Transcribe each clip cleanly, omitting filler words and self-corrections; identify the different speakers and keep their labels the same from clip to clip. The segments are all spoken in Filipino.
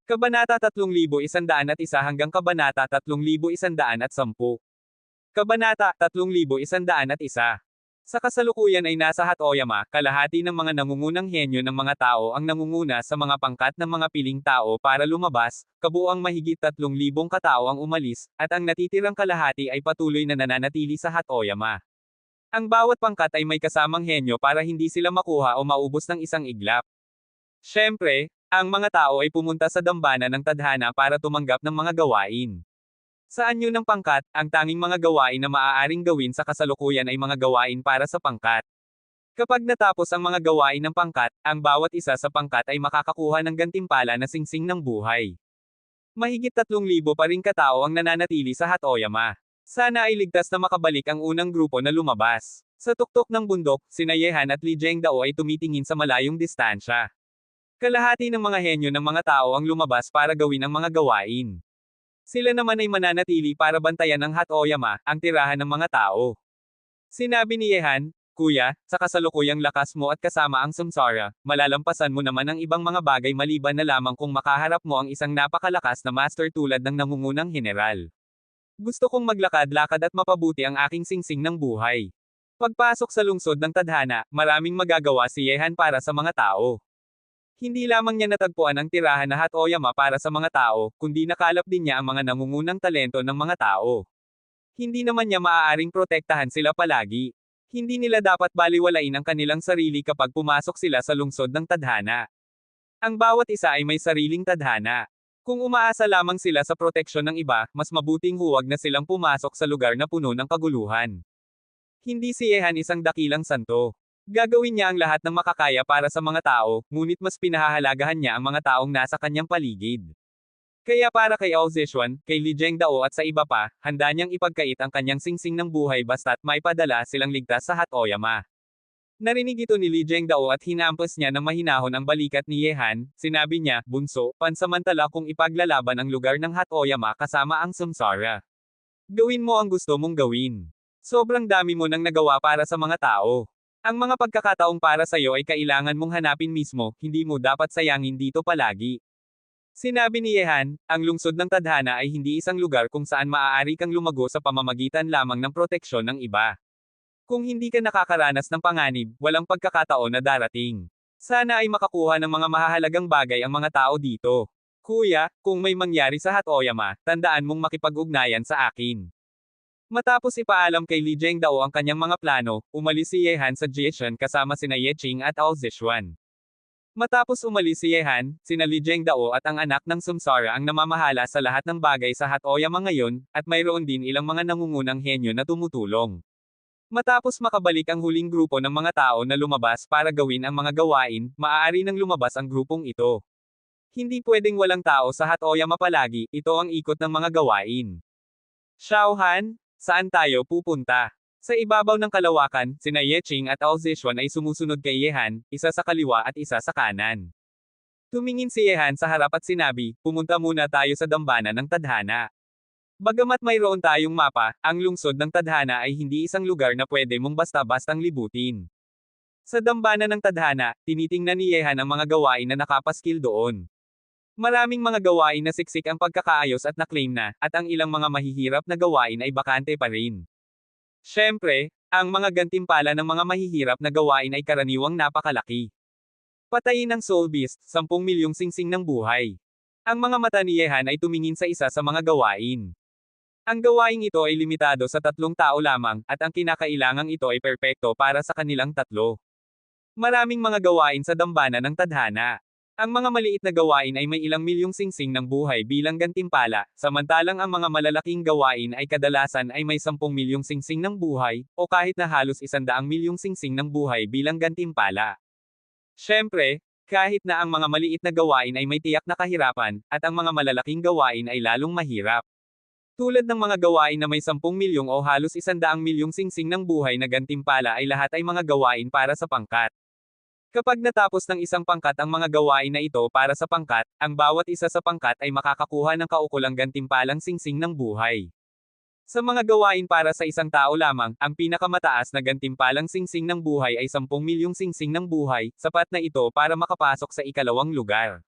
Speaker 1: Kabanata 3101 hanggang Kabanata 3110. Kabanata 3101. Sa kasalukuyan ay nasa Hatoyama, kalahati ng mga nangungunang henyo ng mga tao ang nangunguna sa mga pangkat ng mga piling tao para lumabas, kabuuang mahigit 3,000 katao ang umalis, at ang natitirang kalahati ay patuloy na nananatili sa Hatoyama. Ang bawat pangkat ay may kasamang henyo para hindi sila makuha o maubos ng isang iglap. Siyempre, ang mga tao ay pumunta sa dambana ng tadhana para tumanggap ng mga gawain. Sa anyo ng pangkat, ang tanging mga gawain na maaaring gawin sa kasalukuyan ay mga gawain para sa pangkat. Kapag natapos ang mga gawain ng pangkat, ang bawat isa sa pangkat ay makakakuha ng gantimpala na singsing ng buhay. Mahigit 3,000 pa ring katao ang nananatili sa Hatoyama. Sana ay ligtas na makabalik ang unang grupo na lumabas. Sa tuktok ng bundok, sina Yehan at Li Zhengdao ay tumitingin sa malayong distansya. Kalahati ng mga henyo ng mga tao ang lumabas para gawin ang mga gawain. Sila naman ay mananatili para bantayan ang Hatoyama, ang tirahan ng mga tao. Sinabi ni Yehan, "Kuya, sa kasalukuyang lakas mo at kasama ang samsara, malalampasan mo naman ang ibang mga bagay maliban na lamang kung makaharap mo ang isang napakalakas na master tulad ng nangungunang general. Gusto kong maglakad-lakad at mapabuti ang aking singsing ng buhay." Pagpasok sa lungsod ng tadhana, maraming magagawa si Yehan para sa mga tao. Hindi lamang niya natagpuan ang tirahan na Hatoyama para sa mga tao, kundi nakalap din niya ang mga nangungunang talento ng mga tao. Hindi naman niya maaaring protektahan sila palagi. Hindi nila dapat baliwalain ang kanilang sarili kapag pumasok sila sa lungsod ng tadhana. Ang bawat isa ay may sariling tadhana. Kung umaasa lamang sila sa proteksyon ng iba, mas mabuting huwag na silang pumasok sa lugar na puno ng kaguluhan. Hindi si Yehan isang dakilang santo. Gagawin niya ang lahat ng makakaya para sa mga tao, ngunit mas pinahahalagahan niya ang mga taong nasa kanyang paligid. Kaya para kay Ao Zishuan, kay Li Zhengdao at sa iba pa, handa niyang ipagkait ang kanyang singsing ng buhay basta't may padala silang ligtas sa Hatoyama. Narinig ito ni Li Zhengdao at hinampas niya ng mahinahon ang balikat ni Yehan. Sinabi niya, "Bunso, pansamantala kung ipaglalaban ang lugar ng Hatoyama kasama ang samsara. Gawin mo ang gusto mong gawin. Sobrang dami mo nang nagawa para sa mga tao. Ang mga pagkakataong para sa iyo ay kailangan mong hanapin mismo, hindi mo dapat sayangin dito palagi." Sinabi ni Yehan, ang lungsod ng tadhana ay hindi isang lugar kung saan maaari kang lumago sa pamamagitan lamang ng proteksyon ng iba. Kung hindi ka nakakaranas ng panganib, walang pagkakataon na darating. Sana ay makakuha ng mga mahahalagang bagay ang mga tao dito. Kuya, kung may mangyari sa Hatoyama, tandaan mong makipag-ugnayan sa akin. Matapos ipaalam kay Li Zhengdao ang kanyang mga plano, umalis si Yehan sa Jieshan kasama sina Yeqing at Ao Zishuan. Matapos umalis si Yehan, sina Li Zhengdao at ang anak ng samsara ang namamahala sa lahat ng bagay sa Hatoyama ngayon, at mayroon din ilang mga nangungunang henyo na tumutulong. Matapos makabalik ang huling grupo ng mga tao na lumabas para gawin ang mga gawain, maaari nang lumabas ang grupong ito. Hindi pwedeng walang tao sa Hatoyama palagi, ito ang ikot ng mga gawain. Xiaohan, saan tayo pupunta? Sa ibabaw ng kalawakan, sina Yeqing at Ao Zishuan ay sumusunod kay Yehan, isa sa kaliwa at isa sa kanan. Tumingin si Yehan sa harap at sinabi, "Pumunta muna tayo sa dambana ng tadhana." Bagamat mayroon tayong mapa, ang lungsod ng tadhana ay hindi isang lugar na pwede mong basta-bastang libutin. Sa dambana ng tadhana, tinitingnan ni Yehan ang mga gawain na nakapaskil doon. Maraming mga gawain na siksik ang pagkakaayos at na-claim na, at ang ilang mga mahihirap na gawain ay bakante pa rin. Siyempre, ang mga gantimpala ng mga mahihirap na gawain ay karaniwang napakalaki. Patayin ang Soul Beast, 10 milyong singsing ng buhay. Ang mga mata ni Yehan ay tumingin sa isa sa mga gawain. Ang gawaing ito ay limitado sa 3 tao lamang, at ang kinakailangang ito ay perpekto para sa kanilang 3. Maraming mga gawain sa dambana ng tadhana. Ang mga maliit na gawain ay may ilang milyong singsing ng buhay bilang gantimpala, samantalang ang mga malalaking gawain ay kadalasan ay may 10 milyong singsing ng buhay, o kahit na halos 100 milyong singsing ng buhay bilang gantimpala. Siyempre, kahit na ang mga maliit na gawain ay may tiyak na kahirapan, at ang mga malalaking gawain ay lalong mahirap. Tulad ng mga gawain na may 10 milyong o halos 100 milyong singsing ng buhay na gantimpala ay lahat ay mga gawain para sa pangkat. Kapag natapos ng isang pangkat ang mga gawain na ito para sa pangkat, ang bawat isa sa pangkat ay makakakuha ng kaukulang gantimpalang singsing ng buhay. Sa mga gawain para sa isang tao lamang, ang pinakamataas na gantimpalang singsing ng buhay ay 10 milyong singsing ng buhay, sapat na ito para makapasok sa ikalawang lugar.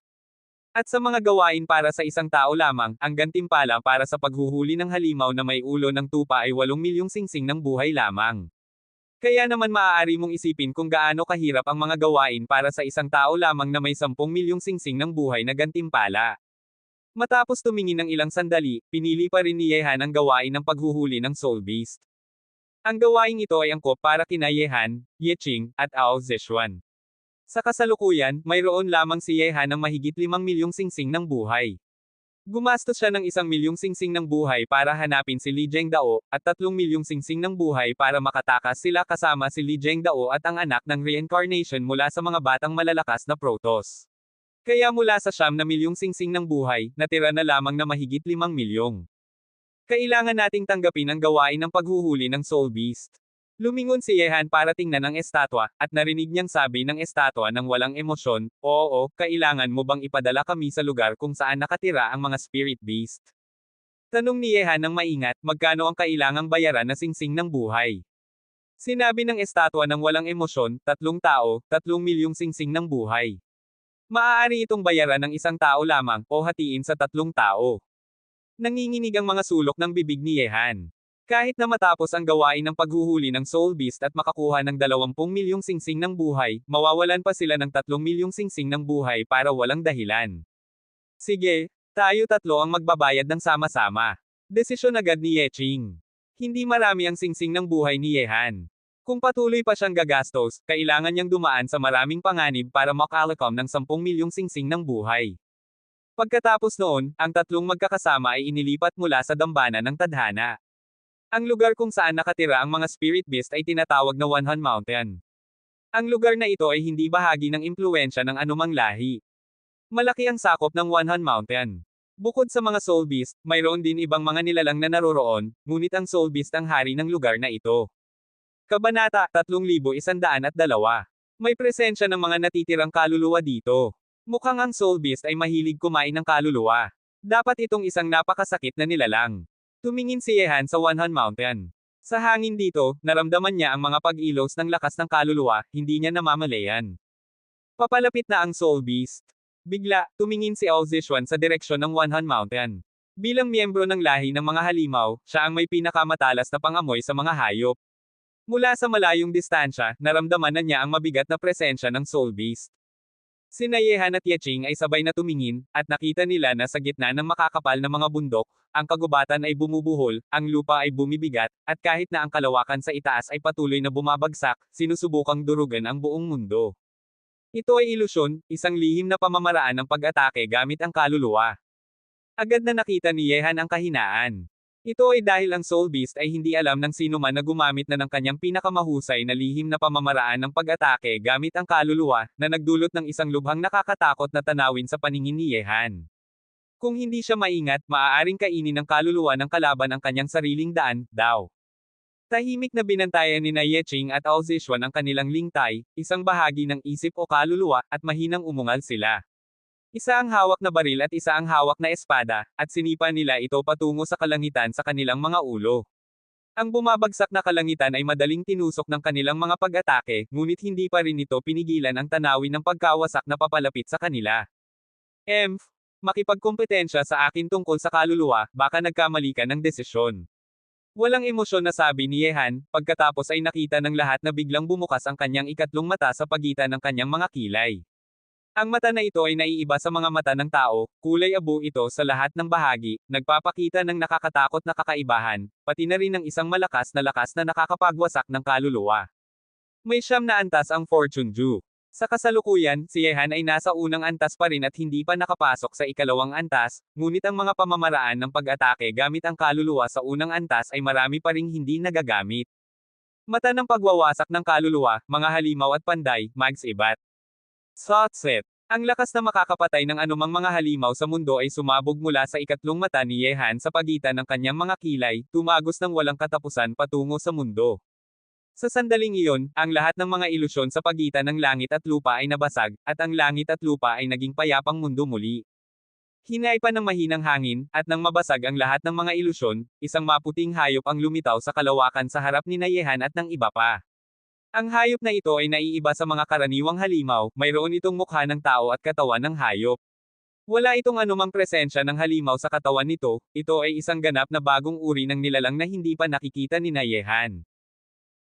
Speaker 1: At sa mga gawain para sa isang tao lamang, ang gantimpala para sa paghuhuli ng halimaw na may ulo ng tupa ay 8 milyong singsing ng buhay lamang. Kaya naman maaari mong isipin kung gaano kahirap ang mga gawain para sa isang tao lamang na may 10 milyong singsing ng buhay na gantimpala. Matapos tumingin ng ilang sandali, pinili pa rin ni Yehan ang gawain ng paghuhuli ng Soul Beast. Ang gawaing ito ay angkop para kina Yehan, Yeqing, at Ao Zishuan. Sa kasalukuyan, mayroon lamang si Yehan ng mahigit 5 milyong singsing ng buhay. Gumastos siya ng 1 milyong singsing ng buhay para hanapin si Li Zhengdao, at 3 milyong singsing ng buhay para makatakas sila kasama si Li Zhengdao at ang anak ng reincarnation mula sa mga batang malalakas na Protoss. Kaya mula sa 9 milyong singsing ng buhay, natira na lamang na mahigit 5 milyong. Kailangan nating tanggapin ang gawain ng paghuhuli ng Soul Beast. Lumingon si Yehan para tingnan ang estatwa, at narinig niyang sabi ng estatwa ng walang emosyon, "Oo, kailangan mo bang ipadala kami sa lugar kung saan nakatira ang mga spirit beast?" Tanong ni Yehan ng maingat, magkano ang kailangang bayaran na singsing ng buhay. Sinabi ng estatwa ng walang emosyon, 3 tao, 3 milyong singsing ng buhay. Maaari itong bayaran ng isang tao lamang, o hatiin sa 3 tao. Nanginginig ang mga sulok ng bibig ni Yehan. Kahit na matapos ang gawain ng paghuhuli ng Soul Beast at makakuha ng 20 milyong singsing ng buhay, mawawalan pa sila ng 3 milyong singsing ng buhay para walang dahilan. Sige, tayo 3 ang magbabayad ng sama-sama. Desisyon agad ni Yeqing. Hindi marami ang singsing ng buhay ni Yehan. Kung patuloy pa siyang gagastos, kailangan niyang dumaan sa maraming panganib para makalakom ng 10 milyong singsing ng buhay. Pagkatapos noon, ang 3 magkakasama ay inilipat mula sa dambana ng tadhana. Ang lugar kung saan nakatira ang mga spirit beast ay tinatawag na Wanhan Mountain. Ang lugar na ito ay hindi bahagi ng impluwensya ng anumang lahi. Malaki ang sakop ng Wanhan Mountain. Bukod sa mga soul beast, mayroon din ibang mga nilalang na naroroon, ngunit ang soul beast ang hari ng lugar na ito. Kabanata 3102. May presensya ng mga natitirang kaluluwa dito. Mukhang ang soul beast ay mahilig kumain ng kaluluwa. Dapat itong isang napakasakit na nilalang. Tumingin si Yehan sa Wanhan Mountain. Sa hangin dito, naramdaman niya ang mga pag-ilos ng lakas ng kaluluwa, hindi niya namamalayan. Papalapit na ang Soul Beast. Bigla, tumingin si Ao Zishuan sa direksyon ng Wanhan Mountain. Bilang miyembro ng lahi ng mga halimaw, siya ang may pinakamatalas na pangamoy sa mga hayop. Mula sa malayong distansya, naramdaman na niya ang mabigat na presensya ng Soul Beast. Sina Yehan at Yeqing ay sabay na tumingin, at nakita nila na sa gitna ng makakapal na mga bundok, ang kagubatan ay bumubuhol, ang lupa ay bumibigat, at kahit na ang kalawakan sa itaas ay patuloy na bumabagsak, sinusubukang durugan ang buong mundo. Ito ay ilusyon, isang lihim na pamamaraan ng pag-atake gamit ang kaluluwa. Agad na nakita ni Yehan ang kahinaan. Ito ay dahil ang Soul Beast ay hindi alam ng sino man na gumamit na ng kanyang pinakamahusay na lihim na pamamaraan ng pag-atake gamit ang kaluluwa, na nagdulot ng isang lubhang nakakatakot na tanawin sa paningin ni Yehan. Kung hindi siya maingat, maaaring kainin ng kaluluwa ng kalaban ang kanyang sariling daan, daw. Tahimik na binantayan ni Yeqing at Ao Zishuan ang kanilang lingtay, isang bahagi ng isip o kaluluwa, at mahinang umungal sila. Isa ang hawak na baril at isa ang hawak na espada, at sinipa nila ito patungo sa kalangitan sa kanilang mga ulo. Ang bumabagsak na kalangitan ay madaling tinusok ng kanilang mga pag-atake, ngunit hindi pa rin ito pinigilan ang tanawin ng pagkawasak na papalapit sa kanila. Makipagkompetensya sa akin tungkol sa kaluluwa, baka nagkamali ka ng desisyon. Walang emosyon na sabi ni Yehan, pagkatapos ay nakita ng lahat na biglang bumukas ang kanyang ikatlong mata sa pagitan ng kanyang mga kilay. Ang mata na ito ay naiiba sa mga mata ng tao, kulay abo ito sa lahat ng bahagi, nagpapakita ng nakakatakot na kakaibahan, pati na rin ng isang lakas na nakakapagwasak ng kaluluwa. May 9 na antas ang Fortune Dew. Sa kasalukuyan, si Yehan ay nasa unang antas pa rin at hindi pa nakapasok sa ikalawang antas, ngunit ang mga pamamaraan ng pag-atake gamit ang kaluluwa sa unang antas ay marami pa ring hindi nagagamit. Mata ng pagwawasak ng kaluluwa, mga halimaw at panday, Mags Ibat. Sotset. Ang lakas na makakapatay ng anumang mga halimaw sa mundo ay sumabog mula sa ikatlong mata ni Yehan sa pagitan ng kanyang mga kilay, tumagos ng walang katapusan patungo sa mundo. Sa sandaling iyon, ang lahat ng mga ilusyon sa pagitan ng langit at lupa ay nabasag, at ang langit at lupa ay naging payapang mundo muli. Hinay pa ng mahinang hangin, at nang mabasag ang lahat ng mga ilusyon, isang maputing hayop ang lumitaw sa kalawakan sa harap ni Yehan at ng iba pa. Ang hayop na ito ay naiiba sa mga karaniwang halimaw, mayroon itong mukha ng tao at katawan ng hayop. Wala itong anumang presensya ng halimaw sa katawan nito, ito ay isang ganap na bagong uri ng nilalang na hindi pa nakikita ni Yehan.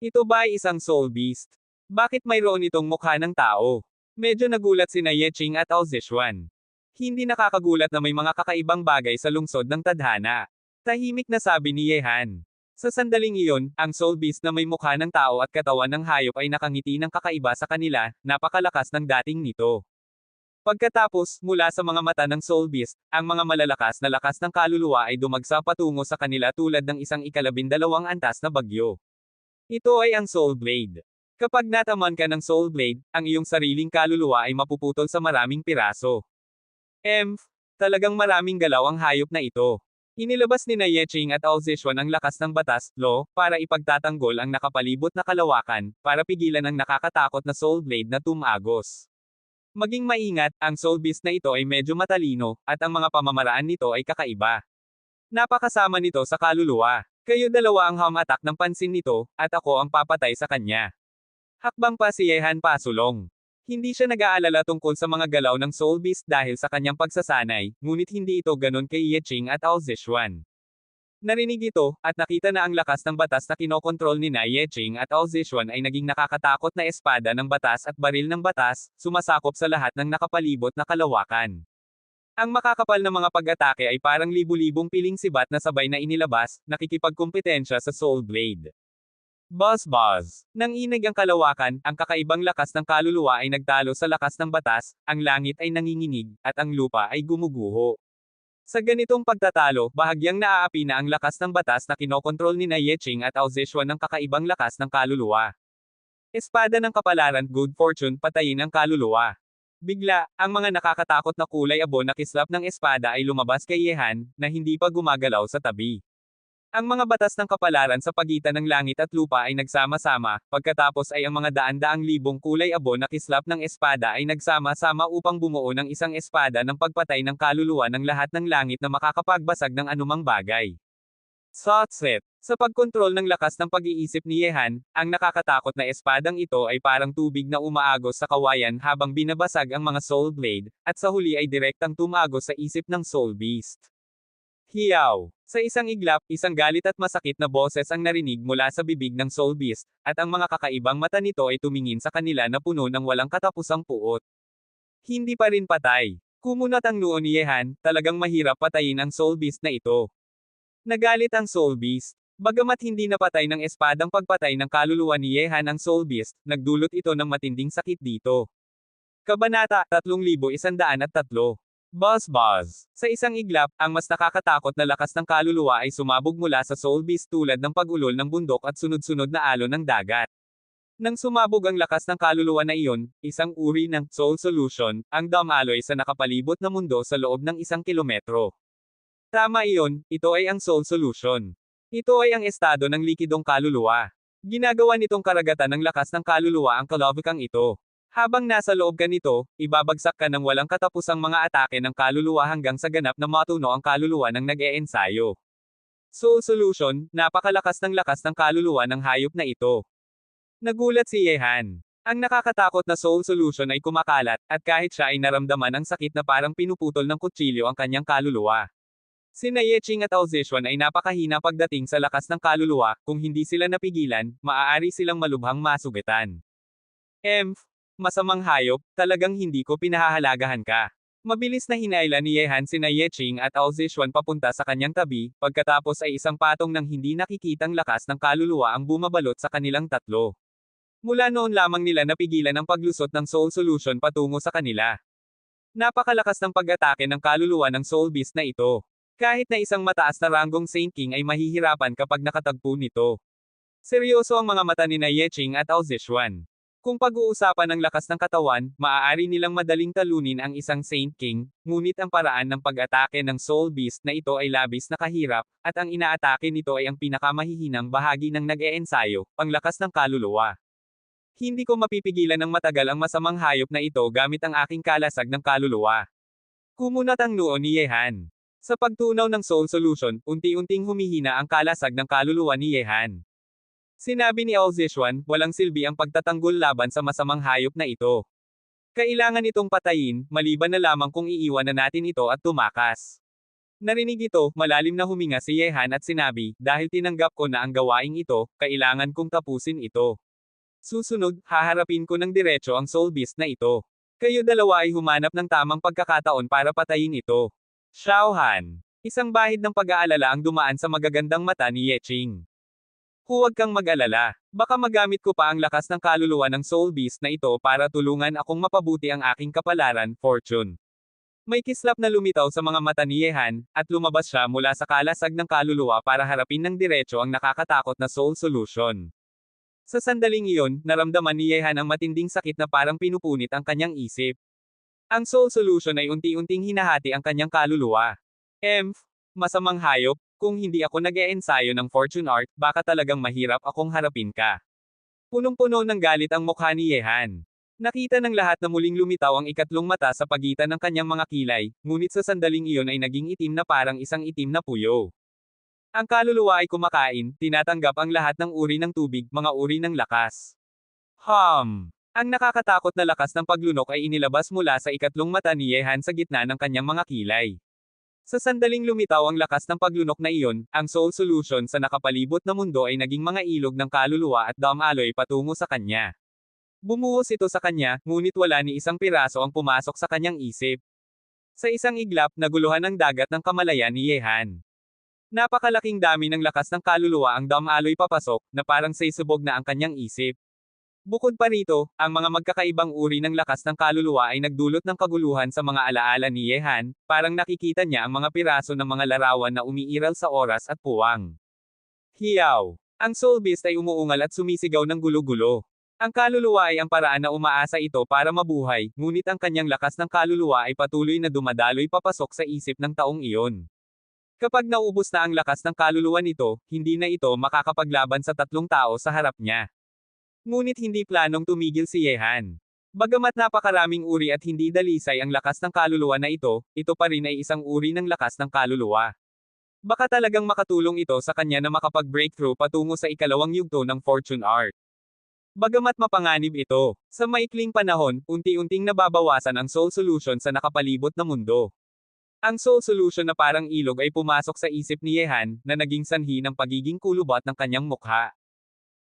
Speaker 1: Ito ba ay isang soul beast? Bakit mayroon itong mukha ng tao? Medyo nagulat si Yeching at Ao Zishuan. Hindi nakakagulat na may mga kakaibang bagay sa lungsod ng tadhana. Tahimik na sabi ni Yehan. Sa sandaling iyon, ang soul beast na may mukha ng tao at katawan ng hayop ay nakangiti ng kakaiba sa kanila, napakalakas ng dating nito. Pagkatapos, mula sa mga mata ng soul beast, ang mga malalakas na lakas ng kaluluwa ay dumagsa patungo sa kanila tulad ng isang ikalabindalawang antas na bagyo. Ito ay ang soul blade. Kapag nataman ka ng soul blade, ang iyong sariling kaluluwa ay mapuputol sa maraming piraso. Talagang maraming galaw ang hayop na ito. Inilabas ni Yeching at Ao Zishuan ang lakas ng batas, law, para ipagtatanggol ang nakapalibot na kalawakan, para pigilan ang nakakatakot na soul blade na tumagos. Maging maingat, ang soul beast na ito ay medyo matalino, at ang mga pamamaraan nito ay kakaiba. Napakasama nito sa kaluluwa. Kayo dalawa ang hum-attack ng pansin nito, at ako ang papatay sa kanya. Hakbang pa si Yehan pasulong. Hindi siya nag-aalala tungkol sa mga galaw ng soul beast dahil sa kanyang pagsasanay, ngunit hindi ito ganon kay Yeching at Ao Zishuan. Narinig ito, at nakita na ang lakas ng batas na kinokontrol ni Yeching at Ao Zishuan ay naging nakakatakot na espada ng batas at baril ng batas, sumasakop sa lahat ng nakapalibot na kalawakan. Ang makakapal na mga pag-atake ay parang libu-libong piling sibat na sabay na inilabas, nakikipagkumpetensya sa soul blade. Buzz. Nang inig ang kalawakan, ang kakaibang lakas ng kaluluwa ay nagtalo sa lakas ng batas, ang langit ay nanginginig, at ang lupa ay gumuguho. Sa ganitong pagtatalo, bahagyang naaapi na ang lakas ng batas na kinokontrol ni Yeching at Ao Zishuan ng kakaibang lakas ng kaluluwa. Espada ng kapalaran, good fortune, patayin ang kaluluwa. Bigla, ang mga nakakatakot na kulay abo na kislap ng espada ay lumabas kay Yehan, na hindi pa gumagalaw sa tabi. Ang mga batas ng kapalaran sa pagitan ng langit at lupa ay nagsama-sama, pagkatapos ay ang mga daan-daang libong kulay abo na kislap ng espada ay nagsama-sama upang bumuo ng isang espada ng pagpatay ng kaluluwa ng lahat ng langit na makakapagbasag ng anumang bagay. Set. Sa pagkontrol ng lakas ng pag-iisip ni Yehan, ang nakakatakot na espadang ito ay parang tubig na umaagos sa kawayan habang binabasag ang mga soul blade, at sa huli ay direktang tumagos sa isip ng soul beast. Hiyaw! Sa isang iglap, isang galit at masakit na boses ang narinig mula sa bibig ng soul beast, at ang mga kakaibang mata nito ay tumingin sa kanila na puno ng walang katapusang puot. Hindi pa rin patay. Kumunat ang noo ni Yehan, talagang mahirap patayin ang soul beast na ito. Nagalit ang soul beast. Bagamat hindi napatay ng espadang pagpatay ng kaluluwa ni Yehan ang soul beast, nagdulot ito ng matinding sakit dito. Kabanata 3103. Buzz. Sa isang iglap, ang mas nakakatakot na lakas ng kaluluwa ay sumabog mula sa soul beast tulad ng pag-ulol ng bundok at sunod-sunod na alon ng dagat. Nang sumabog ang lakas ng kaluluwa na iyon, isang uri ng soul solution, ang dumaloy sa nakapalibot na mundo sa loob ng 1 kilometro. Tama iyon, ito ay ang soul solution. Ito ay ang estado ng likidong kaluluwa. Ginagawa nitong karagatan ng lakas ng kaluluwa ang kalavikang ito. Habang nasa loob ka nito, ibabagsak ka ng walang katapusang mga atake ng kaluluwa hanggang sa ganap na matuno ang kaluluwa ng nag-eensayo. Soul Solution, napakalakas ng lakas ng kaluluwa ng hayop na ito. Nagulat si Yehan. Ang nakakatakot na Soul Solution ay kumakalat, at kahit siya ay naramdaman ang sakit na parang pinuputol ng kutsilyo ang kanyang kaluluwa. Sina Yeching at Ao Zishuan ay napakahina pagdating sa lakas ng kaluluwa, kung hindi sila napigilan, maaari silang malubhang masugitan. Masamang hayop, talagang hindi ko pinahahalagahan ka. Mabilis na hinailan ni Yehan sina Yeching at Ao Zishuan papunta sa kanyang tabi, pagkatapos ay isang patong ng hindi nakikitang lakas ng kaluluwa ang bumabalot sa kanilang tatlo. Mula noon lamang nila napigilan ang paglusot ng Soul Solution patungo sa kanila. Napakalakas ng pag-atake ng kaluluwa ng Soul Beast na ito. Kahit na isang mataas na ranggong Saint King ay mahihirapan kapag nakatagpo nito. Seryoso ang mga mata ni Yeching at Ao Zishuan. Kung pag-uusapan ng lakas ng katawan, maaari nilang madaling talunin ang isang Saint King, ngunit ang paraan ng pag-atake ng Soul Beast na ito ay labis na kahirap, at ang inaatake nito ay ang pinakamahihinang bahagi ng nag-eensayo, panglakas ng kaluluwa. Hindi ko mapipigilan ng matagal ang masamang hayop na ito gamit ang aking kalasag ng kaluluwa. Kumunat ang noo ni Yehan. Sa pagtunaw ng Soul Solution, unti-unting humihina ang kalasag ng kaluluwa ni Yehan. Sinabi ni Ao Zishuan, walang silbi ang pagtatanggol laban sa masamang hayop na ito. Kailangan itong patayin, maliban na lamang kung iiwan na natin ito at tumakas. Narinig ito, malalim na huminga si Yehan at sinabi, dahil tinanggap ko na ang gawaing ito, kailangan kong tapusin ito. Susunod, haharapin ko ng diretso ang Soul Beast na ito. Kayo dalawa ay humanap ng tamang pagkakataon para patayin ito. Xiaohan. Isang bahid ng pag-aalala ang dumaan sa magagandang mata ni Yeching. Huwag kang mag-alala. Baka magamit ko pa ang lakas ng kaluluwa ng Soul Beast na ito para tulungan akong mapabuti ang aking kapalaran, Fortune. May kislap na lumitaw sa mga mata ni Yehan, at lumabas siya mula sa kalasag ng kaluluwa para harapin ng diretso ang nakakatakot na Soul Solution. Sa sandaling iyon, naramdaman ni Yehan ang matinding sakit na parang pinupunit ang kanyang isip. Ang Soul Solution ay unti-unting hinahati ang kanyang kaluluwa. Masamang hayop, kung hindi ako nag-e-ensayo ng fortune art, baka talagang mahirap akong harapin ka. Punong-puno ng galit ang mukha ni Yehan. Nakita ng lahat na muling lumitaw ang ikatlong mata sa pagitan ng kanyang mga kilay, ngunit sa sandaling iyon ay naging itim na parang isang itim na puyo. Ang kaluluwa ay kumakain, tinatanggap ang lahat ng uri ng tubig, mga uri ng lakas. Ang nakakatakot na lakas ng paglunok ay inilabas mula sa ikatlong mata ni Yehan sa gitna ng kanyang mga kilay. Sa sandaling lumitaw ang lakas ng paglunok na iyon, ang Soul Solution sa nakapalibot na mundo ay naging mga ilog ng kaluluwa at damaloy patungo sa kanya. Bumuhos ito sa kanya, ngunit wala ni isang piraso ang pumasok sa kanyang isip. Sa isang iglap, naguluhan ang dagat ng kamalayan ni Yehan. Napakalaking dami ng lakas ng kaluluwa ang damaloy papasok, na parang saysubog na ang kanyang isip. Bukod pa rito, ang mga magkakaibang uri ng lakas ng kaluluwa ay nagdulot ng kaguluhan sa mga alaala ni Yehan, parang nakikita niya ang mga piraso ng mga larawan na umiiral sa oras at puwang. Hiyaw! Ang Soul Beast ay umuungal at sumisigaw ng gulo-gulo. Ang kaluluwa ay ang paraan na umaasa ito para mabuhay, ngunit ang kanyang lakas ng kaluluwa ay patuloy na dumadaloy papasok sa isip ng taong iyon. Kapag naubos na ang lakas ng kaluluwa nito, hindi na ito makakapaglaban sa tatlong tao sa harap niya. Ngunit hindi planong tumigil si Yehan. Bagamat napakaraming uri at hindi dalisay ang lakas ng kaluluwa na ito pa rin ay isang uri ng lakas ng kaluluwa. Baka talagang makatulong ito sa kanya na makapag-breakthrough patungo sa ikalawang yugto ng Fortune Art. Bagamat mapanganib ito, sa maikling panahon, unti-unting nababawasan ang Soul Solution sa nakapalibot na mundo. Ang Soul Solution na parang ilog ay pumasok sa isip ni Yehan, na naging sanhi ng pagiging kulubot ng kanyang mukha.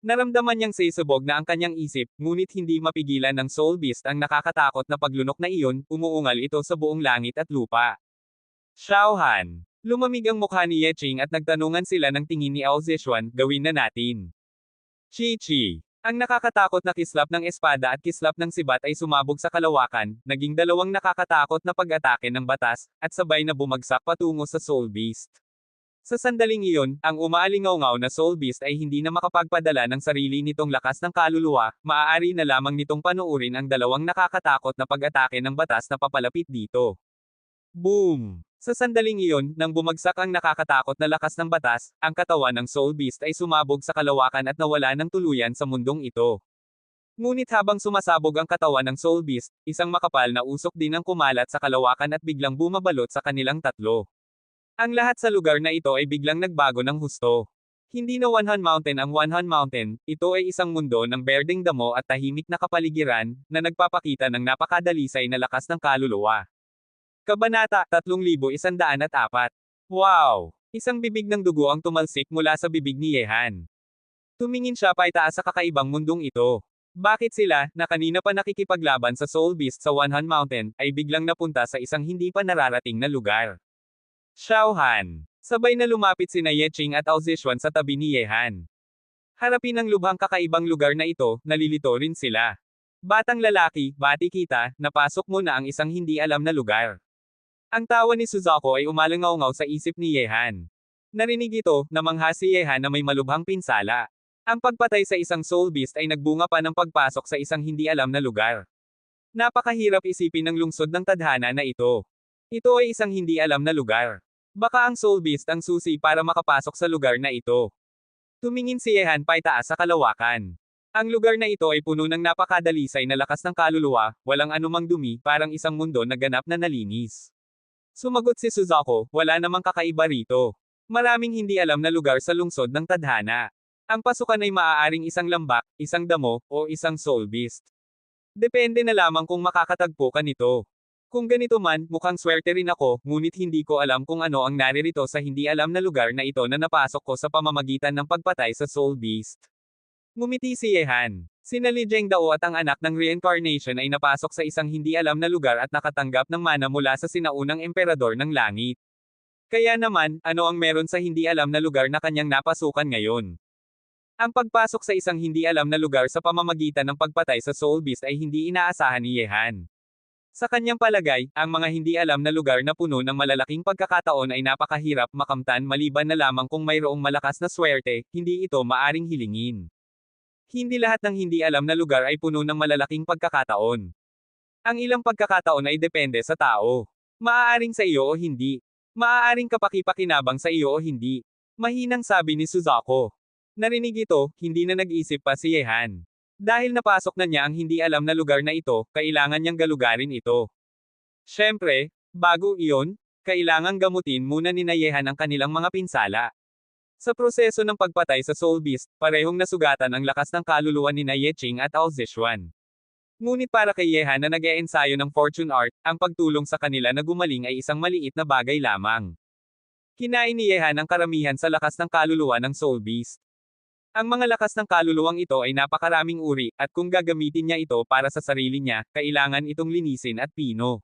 Speaker 1: Naramdaman niyang saysubog na ang kanyang isip, ngunit hindi mapigilan ng Soul Beast ang nakakatakot na paglunok na iyon, umuungal ito sa buong langit at lupa. Xiaohan. Lumamig ang mukha ni Yeching at nagtanungan sila ng tingin ni Ao Zishuan, gawin na natin. Chi-chi. Ang nakakatakot na kislap ng espada at kislap ng sibat ay sumabog sa kalawakan, naging dalawang nakakatakot na pag-atake ng batas, at sabay na bumagsak patungo sa Soul Beast. Sa sandaling iyon, ang umaalingaw-ngaw na Soul Beast ay hindi na makapagpadala ng sarili nitong lakas ng kaluluwa, maaari na lamang nitong panuurin ang dalawang nakakatakot na pag-atake ng batas na papalapit dito. Boom! Sa sandaling iyon, nang bumagsak ang nakakatakot na lakas ng batas, ang katawan ng Soul Beast ay sumabog sa kalawakan at nawala ng tuluyan sa mundong ito. Ngunit habang sumasabog ang katawan ng Soul Beast, isang makapal na usok din ang kumalat sa kalawakan at biglang bumabalot sa kanilang tatlo. Ang lahat sa lugar na ito ay biglang nagbago ng husto. Hindi na Wanhan Mountain ang Wanhan Mountain, ito ay isang mundo ng berdeng damo at tahimik na kapaligiran, na nagpapakita ng napakadalisay na lakas ng kaluluwa. Kabanata 3104. Wow! Isang bibig ng dugo ang tumalsik mula sa bibig ni Yehan. Tumingin siya paitaas sa kakaibang mundong ito. Bakit sila, na kanina pa nakikipaglaban sa Soul Beast sa Wanhan Mountain, ay biglang napunta sa isang hindi pa nararating na lugar? Xiaohan. Sabay na lumapit sina Yeching at Ao Zishuan sa tabi ni Yehan. Harapin ang lubhang kakaibang lugar na ito, nalilito rin sila. Batang lalaki, bati kita, napasok mo na ang isang hindi alam na lugar. Ang tawa ni Suzuko ay umalangaw-ngaw sa isip ni Yehan. Narinig ito, namangha si Yehan na may malubhang pinsala. Ang pagpatay sa isang Soul Beast ay nagbunga pa ng pagpasok sa isang hindi alam na lugar. Napakahirap isipin ng lungsod ng tadhana na ito. Ito ay isang hindi alam na lugar. Baka ang Soul Beast ang susi para makapasok sa lugar na ito. Tumingin si Yehan paitaas sa kalawakan. Ang lugar na ito ay puno ng napakadalisay na lakas ng kaluluwa, walang anumang dumi, parang isang mundo na ganap na nalinis. Sumagot si Suzuko, wala namang kakaiba rito. Maraming hindi alam na lugar sa lungsod ng tadhana. Ang pasukan ay maaaring isang lambak, isang damo, o isang Soul Beast. Depende na lamang kung makakatagpo ka nito. Kung ganito man, mukhang swerte rin ako, ngunit hindi ko alam kung ano ang naririto sa hindi alam na lugar na ito na napasok ko sa pamamagitan ng pagpatay sa Soul Beast. Ngumiti si Yehan. Sina Li Zhengdao at ang anak ng reincarnation ay napasok sa isang hindi alam na lugar at nakatanggap ng mana mula sa sinaunang emperador ng langit. Kaya naman, ano ang meron sa hindi alam na lugar na kanyang napasukan ngayon? Ang pagpasok sa isang hindi alam na lugar sa pamamagitan ng pagpatay sa Soul Beast ay hindi inaasahan ni Yehan. Sa kanyang palagay, ang mga hindi alam na lugar na puno ng malalaking pagkakataon ay napakahirap makamtan maliban na lamang kung mayroong malakas na swerte, hindi ito maaring hilingin. Hindi lahat ng hindi alam na lugar ay puno ng malalaking pagkakataon. Ang ilang pagkakataon ay depende sa tao. Maaaring sa iyo o hindi. Maaaring kapaki-pakinabang sa iyo o hindi. Mahinang sabi ni Suzaku. Narinig ito, hindi na nag-isip pa si Yehan. Dahil napasok na niya ang hindi alam na lugar na ito, kailangan niyang galugarin ito. Siyempre, bago iyon, kailangang gamutin muna ni Yehan ang kanilang mga pinsala. Sa proseso ng pagpatay sa Soul Beast, parehong nasugatan ang lakas ng kaluluwa ni Yeqing at Ao Zishuan. Ngunit para kay Yehan na nag-eensayo ng Fortune Art, ang pagtulong sa kanila na gumaling ay isang maliit na bagay lamang. Kinain ni Yehan ang karamihan sa lakas ng kaluluwa ng Soul Beast. Ang mga lakas ng kaluluwang ito ay napakaraming uri, at kung gagamitin niya ito para sa sarili niya, kailangan itong linisin at pino.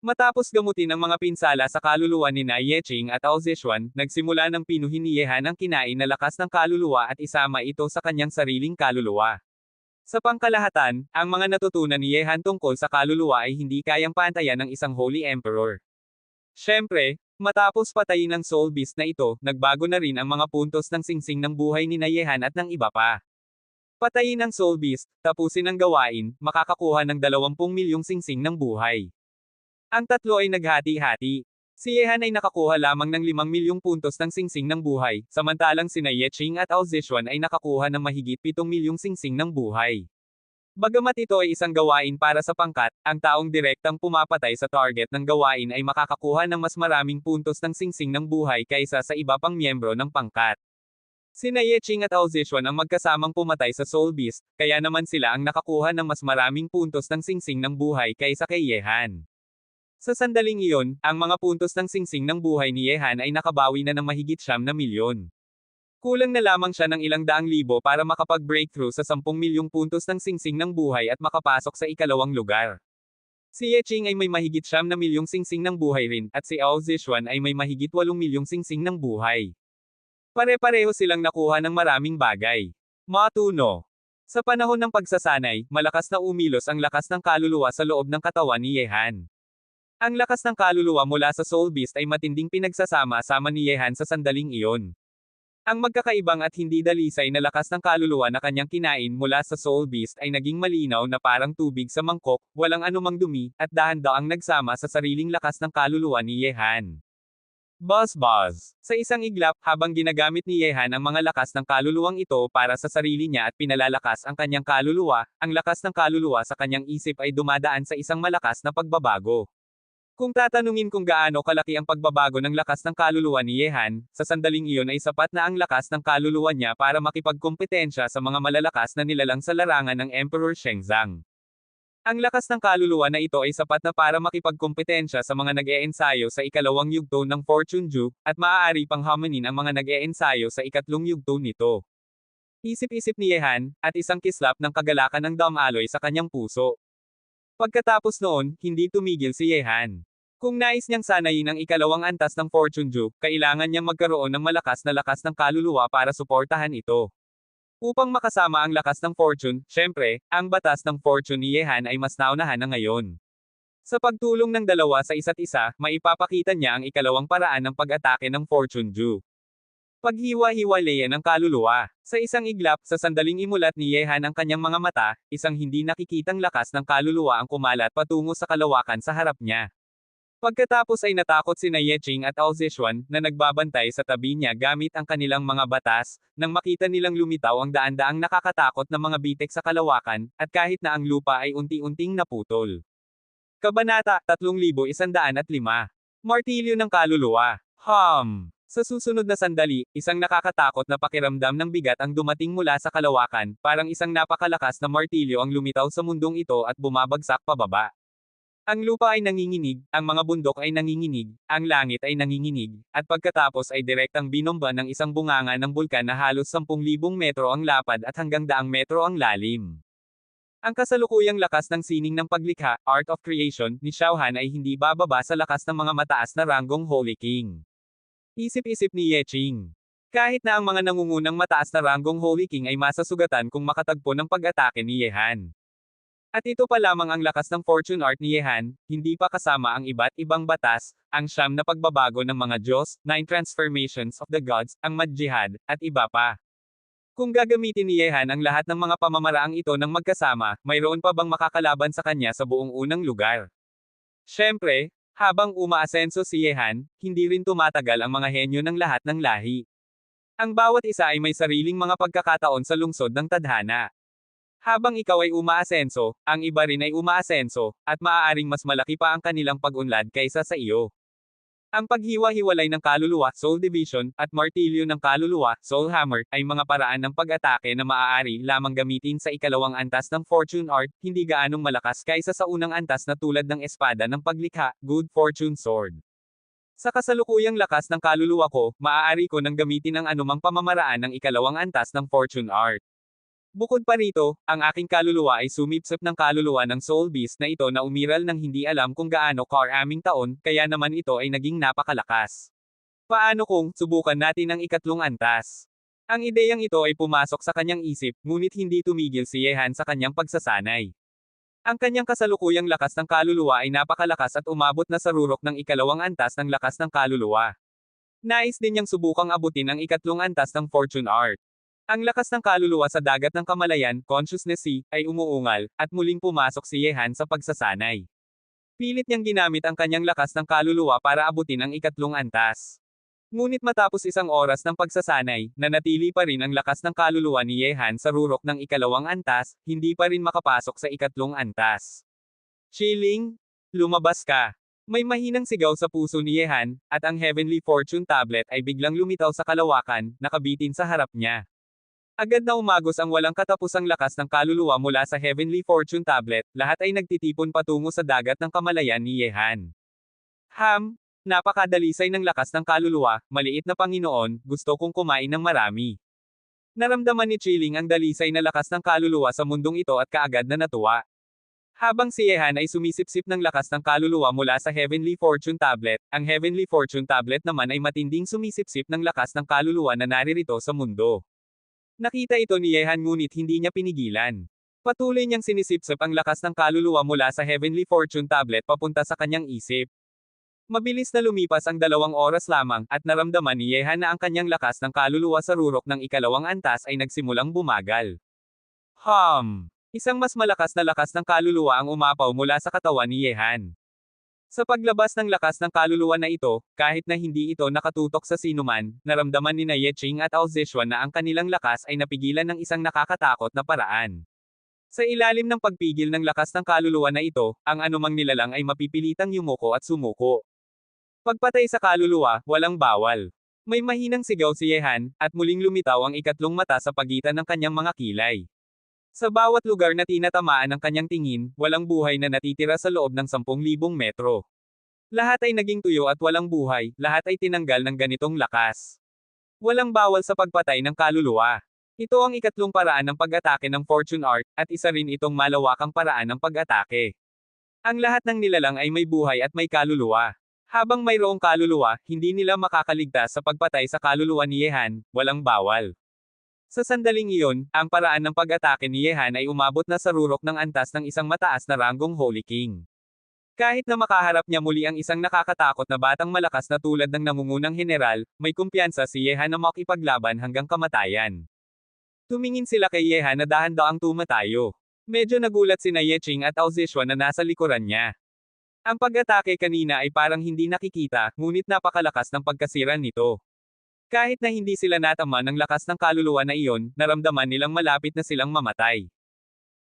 Speaker 1: Matapos gamutin ang mga pinsala sa kaluluwa ni Yeqing at Ao Zishuan, nagsimula ng pinuhin ni Yehan ang kinain na lakas ng kaluluwa at isama ito sa kanyang sariling kaluluwa. Sa pangkalahatan, ang mga natutunan ni Yehan tungkol sa kaluluwa ay hindi kayang pantayan ng isang Holy Emperor. Siyempre, matapos patayin ng Soul Beast na ito, nagbago na rin ang mga puntos ng singsing ng buhay ni Yehan at ng iba pa. Patayin ang Soul Beast, tapusin ang gawain, makakakuha ng 20 milyong singsing ng buhay. Ang tatlo ay naghati-hati. Si Yehan ay nakakuha lamang ng 5 milyong puntos ng singsing ng buhay, samantalang sina Yeqing at Ao Zishuan ay nakakuha ng mahigit 7 milyong singsing ng buhay. Bagamat ito ay isang gawain para sa pangkat, ang taong direktang pumapatay sa target ng gawain ay makakakuha ng mas maraming puntos ng singsing ng buhay kaysa sa iba pang miyembro ng pangkat. Sina Yeqing at Ao Zishuan ang magkasamang pumatay sa Soul Beast, kaya naman sila ang nakakuha ng mas maraming puntos ng singsing ng buhay kaysa kay Yehan. Sa sandaling iyon, ang mga puntos ng singsing ng buhay ni Yehan ay nakabawi na ng mahigit 9 na milyon. Kulang na lamang siya ng ilang daang libo para makapag-breakthrough sa 10 milyong puntos ng singsing ng buhay at makapasok sa ikalawang lugar. Si Yeqing ay may mahigit 9 na milyong singsing ng buhay rin, at si Ao Zishuan ay may mahigit 8 milyong singsing ng buhay. Pare-pareho silang nakuha ng maraming bagay. Matuno. Sa panahon ng pagsasanay, malakas na umilos ang lakas ng kaluluwa sa loob ng katawan ni Yehan. Ang lakas ng kaluluwa mula sa Soul Beast ay matinding pinagsasama-sama ni Yehan sa sandaling iyon. Ang magkakaibang at hindi dalisay na lakas ng kaluluwa na kanyang kinain mula sa Soul Beast ay naging malinaw na parang tubig sa mangkok, walang anumang dumi, at dahan-daang nagsama sa sariling lakas ng kaluluwa ni Yehan. Buzz. Sa isang iglap, habang ginagamit ni Yehan ang mga lakas ng kaluluwang ito para sa sarili niya at pinalalakas ang kanyang kaluluwa, ang lakas ng kaluluwa sa kanyang isip ay dumadaan sa isang malakas na pagbabago. Kung tatanungin kung gaano kalaki ang pagbabago ng lakas ng kaluluwa ni Yehan, sa sandaling iyon ay sapat na ang lakas ng kaluluwa niya para makipagkompetensya sa mga malalakas na nilalang sa larangan ng Emperor Shenzang. Ang lakas ng kaluluwa na ito ay sapat na para makipagkompetensya sa mga nag-eensayo sa ikalawang yugto ng Fortune Ju, at maaari pang hamanin ang mga nag-eensayo sa ikatlong yugto nito. Isip-isip ni Yehan, at isang kislap ng kagalakan ng damaloy sa kanyang puso. Pagkatapos noon, hindi tumigil si Yehan. Kung nais niyang sanayin ang ikalawang antas ng Fortune Ju, kailangan niyang magkaroon ng malakas na lakas ng kaluluwa para suportahan ito. Upang makasama ang lakas ng Fortune, syempre, ang batas ng Fortune ni Yehan ay mas naunahan na ngayon. Sa pagtulong ng dalawa sa isa't isa, maipapakita niya ang ikalawang paraan ng pag-atake ng Fortune Ju. Paghiwa-hiwalayan ng kaluluwa. Sa isang iglap, sa sandaling imulat ni Yehan ang kanyang mga mata, isang hindi nakikitang lakas ng kaluluwa ang kumalat patungo sa kalawakan sa harap niya. Pagkatapos ay natakot sina Yeqing at Ao Zishuan, na nagbabantay sa tabi niya gamit ang kanilang mga batas, nang makita nilang lumitaw ang daan-daang nakakatakot na mga bitek sa kalawakan, at kahit na ang lupa ay unti-unting naputol. Kabanata 3105. Martilyo ng kaluluwa. Sa susunod na sandali, isang nakakatakot na pakiramdam ng bigat ang dumating mula sa kalawakan, parang isang napakalakas na martilyo ang lumitaw sa mundong ito at bumabagsak pababa. Ang lupa ay nanginginig, ang mga bundok ay nanginginig, ang langit ay nanginginig, at pagkatapos ay direktang binomba ng isang bunganga ng bulkan na halos 10,000 metro ang lapad at hanggang 100 metro ang lalim. Ang kasalukuyang lakas ng sining ng paglikha, Art of Creation, ni Xiao Han ay hindi bababa sa lakas ng mga mataas na ranggong Holy King. Isip-isip ni Ye Qing. Kahit na ang mga nangungunang mataas na ranggong Holy King ay masasugatan kung makatagpo ng pag-atake ni Ye Han. At ito pa lamang ang lakas ng fortune art ni Ye Han, hindi pa kasama ang iba't ibang batas, ang 9 na pagbabago ng mga Diyos, 9 transformations of the gods, ang Madjihad, at iba pa. Kung gagamitin ni Ye Han ang lahat ng mga pamamaraang ito ng magkasama, mayroon pa bang makakalaban sa kanya sa buong unang lugar? Siyempre, habang umaasenso si Ye Han, hindi rin tumatagal ang mga henyo ng lahat ng lahi. Ang bawat isa ay may sariling mga pagkakataon sa lungsod ng tadhana. Habang ikaw ay umaasenso, ang iba rin ay umaasenso, at maaaring mas malaki pa ang kanilang pag-unlad kaysa sa iyo. Ang paghiwa-hiwalay ng kaluluwa, Soul Division, at martilyo ng kaluluwa, Soul Hammer, ay mga paraan ng pag-atake na maaari lamang gamitin sa ikalawang antas ng Fortune Art, hindi gaanong malakas kaysa sa unang antas na tulad ng espada ng paglikha, Good Fortune Sword. Sa kasalukuyang lakas ng kaluluwa ko, maaari ko nang gamitin ang anumang pamamaraan ng ikalawang antas ng Fortune Art. Bukod pa rito, ang aking kaluluwa ay sumipsip ng kaluluwa ng Soul Beast na ito na umiral ng hindi alam kung gaano karaming taon, kaya naman ito ay naging napakalakas. Paano kung subukan natin ang ikatlong antas? Ang ideyang ito ay pumasok sa kanyang isip, ngunit hindi tumigil si Ye Han sa kanyang pagsasanay. Ang kanyang kasalukuyang lakas ng kaluluwa ay napakalakas at umabot na sa rurok ng ikalawang antas ng lakas ng kaluluwa. Nais din niyang subukang abutin ang ikatlong antas ng Fortune Art. Ang lakas ng kaluluwa sa dagat ng kamalayan, Consciousness Sea, ay umuungal, at muling pumasok si Ye Han sa pagsasanay. Pilit niyang ginamit ang kanyang lakas ng kaluluwa para abutin ang ikatlong antas. Ngunit matapos isang oras ng pagsasanay, nanatili pa rin ang lakas ng kaluluwa ni Ye Han sa rurok ng ikalawang antas, hindi pa rin makapasok sa ikatlong antas. Chilling? Lumabas ka! May mahinang sigaw sa puso ni Ye Han, at ang Heavenly Fortune Tablet ay biglang lumitaw sa kalawakan, nakabitin sa harap niya. Agad na umagos ang walang katapusang lakas ng kaluluwa mula sa Heavenly Fortune Tablet, lahat ay nagtitipon patungo sa dagat ng kamalayan ni Ye Han. Napakadalisay ng lakas ng kaluluwa, maliit na Panginoon, gusto kong kumain ng marami. Naramdaman ni Chilling ang dalisay na lakas ng kaluluwa sa mundong ito at kaagad na natuwa. Habang si Ye Han ay sumisipsip ng lakas ng kaluluwa mula sa Heavenly Fortune Tablet, ang Heavenly Fortune Tablet naman ay matinding sumisipsip ng lakas ng kaluluwa na naririto sa mundo. Nakita ito ni Ye Han ngunit hindi niya pinigilan. Patuloy niyang sinisipsip ang lakas ng kaluluwa mula sa Heavenly Fortune Tablet papunta sa kanyang isip. Mabilis na lumipas ang 2 oras lamang, at naramdaman ni Ye Han na ang kanyang lakas ng kaluluwa sa rurok ng ikalawang antas ay nagsimulang bumagal. Isang mas malakas na lakas ng kaluluwa ang umapaw mula sa katawan ni Ye Han. Sa paglabas ng lakas ng kaluluwa na ito, kahit na hindi ito nakatutok sa sinuman, naramdaman ni Ye Qing at Ao Zishuan na ang kanilang lakas ay napigilan ng isang nakakatakot na paraan. Sa ilalim ng pagpigil ng lakas ng kaluluwa na ito, ang anumang nilalang ay mapipilitang yumuko at sumuko. Pagpatay sa kaluluwa, walang bawal. May mahinang sigaw si Ye Han, at muling lumitaw ang ikatlong mata sa pagitan ng kanyang mga kilay. Sa bawat lugar na tinatamaan ng kanyang tingin, walang buhay na natitira sa loob ng 10,000 metro. Lahat ay naging tuyo at walang buhay, lahat ay tinanggal ng ganitong lakas. Walang bawal sa pagpatay ng kaluluwa. Ito ang ikatlong paraan ng pag-atake ng Fortune Art, at isa rin itong malawakang paraan ng pag-atake. Ang lahat ng nilalang ay may buhay at may kaluluwa. Habang mayroong kaluluwa, hindi nila makakaligtas sa pagpatay sa kaluluwa ni Ye Han, walang bawal. Sa sandaling iyon, ang paraan ng pag-atake ni Ye Han ay umabot na sa rurok ng antas ng isang mataas na ranggong Holy King. Kahit na makaharap niya muli ang isang nakakatakot na batang malakas na tulad ng nangungunang general, may kumpiyansa si Ye Han na makipaglaban hanggang kamatayan. Tumingin sila kay Ye Han na dahan-daang tumatayo. Medyo nagulat sina Ye Qing at Ao Zishuan na nasa likuran niya. Ang pag-atake kanina ay parang hindi nakikita, ngunit napakalakas ng pagkasira nito. Kahit na hindi sila natama ng lakas ng kaluluwa na iyon, naramdaman nilang malapit na silang mamatay.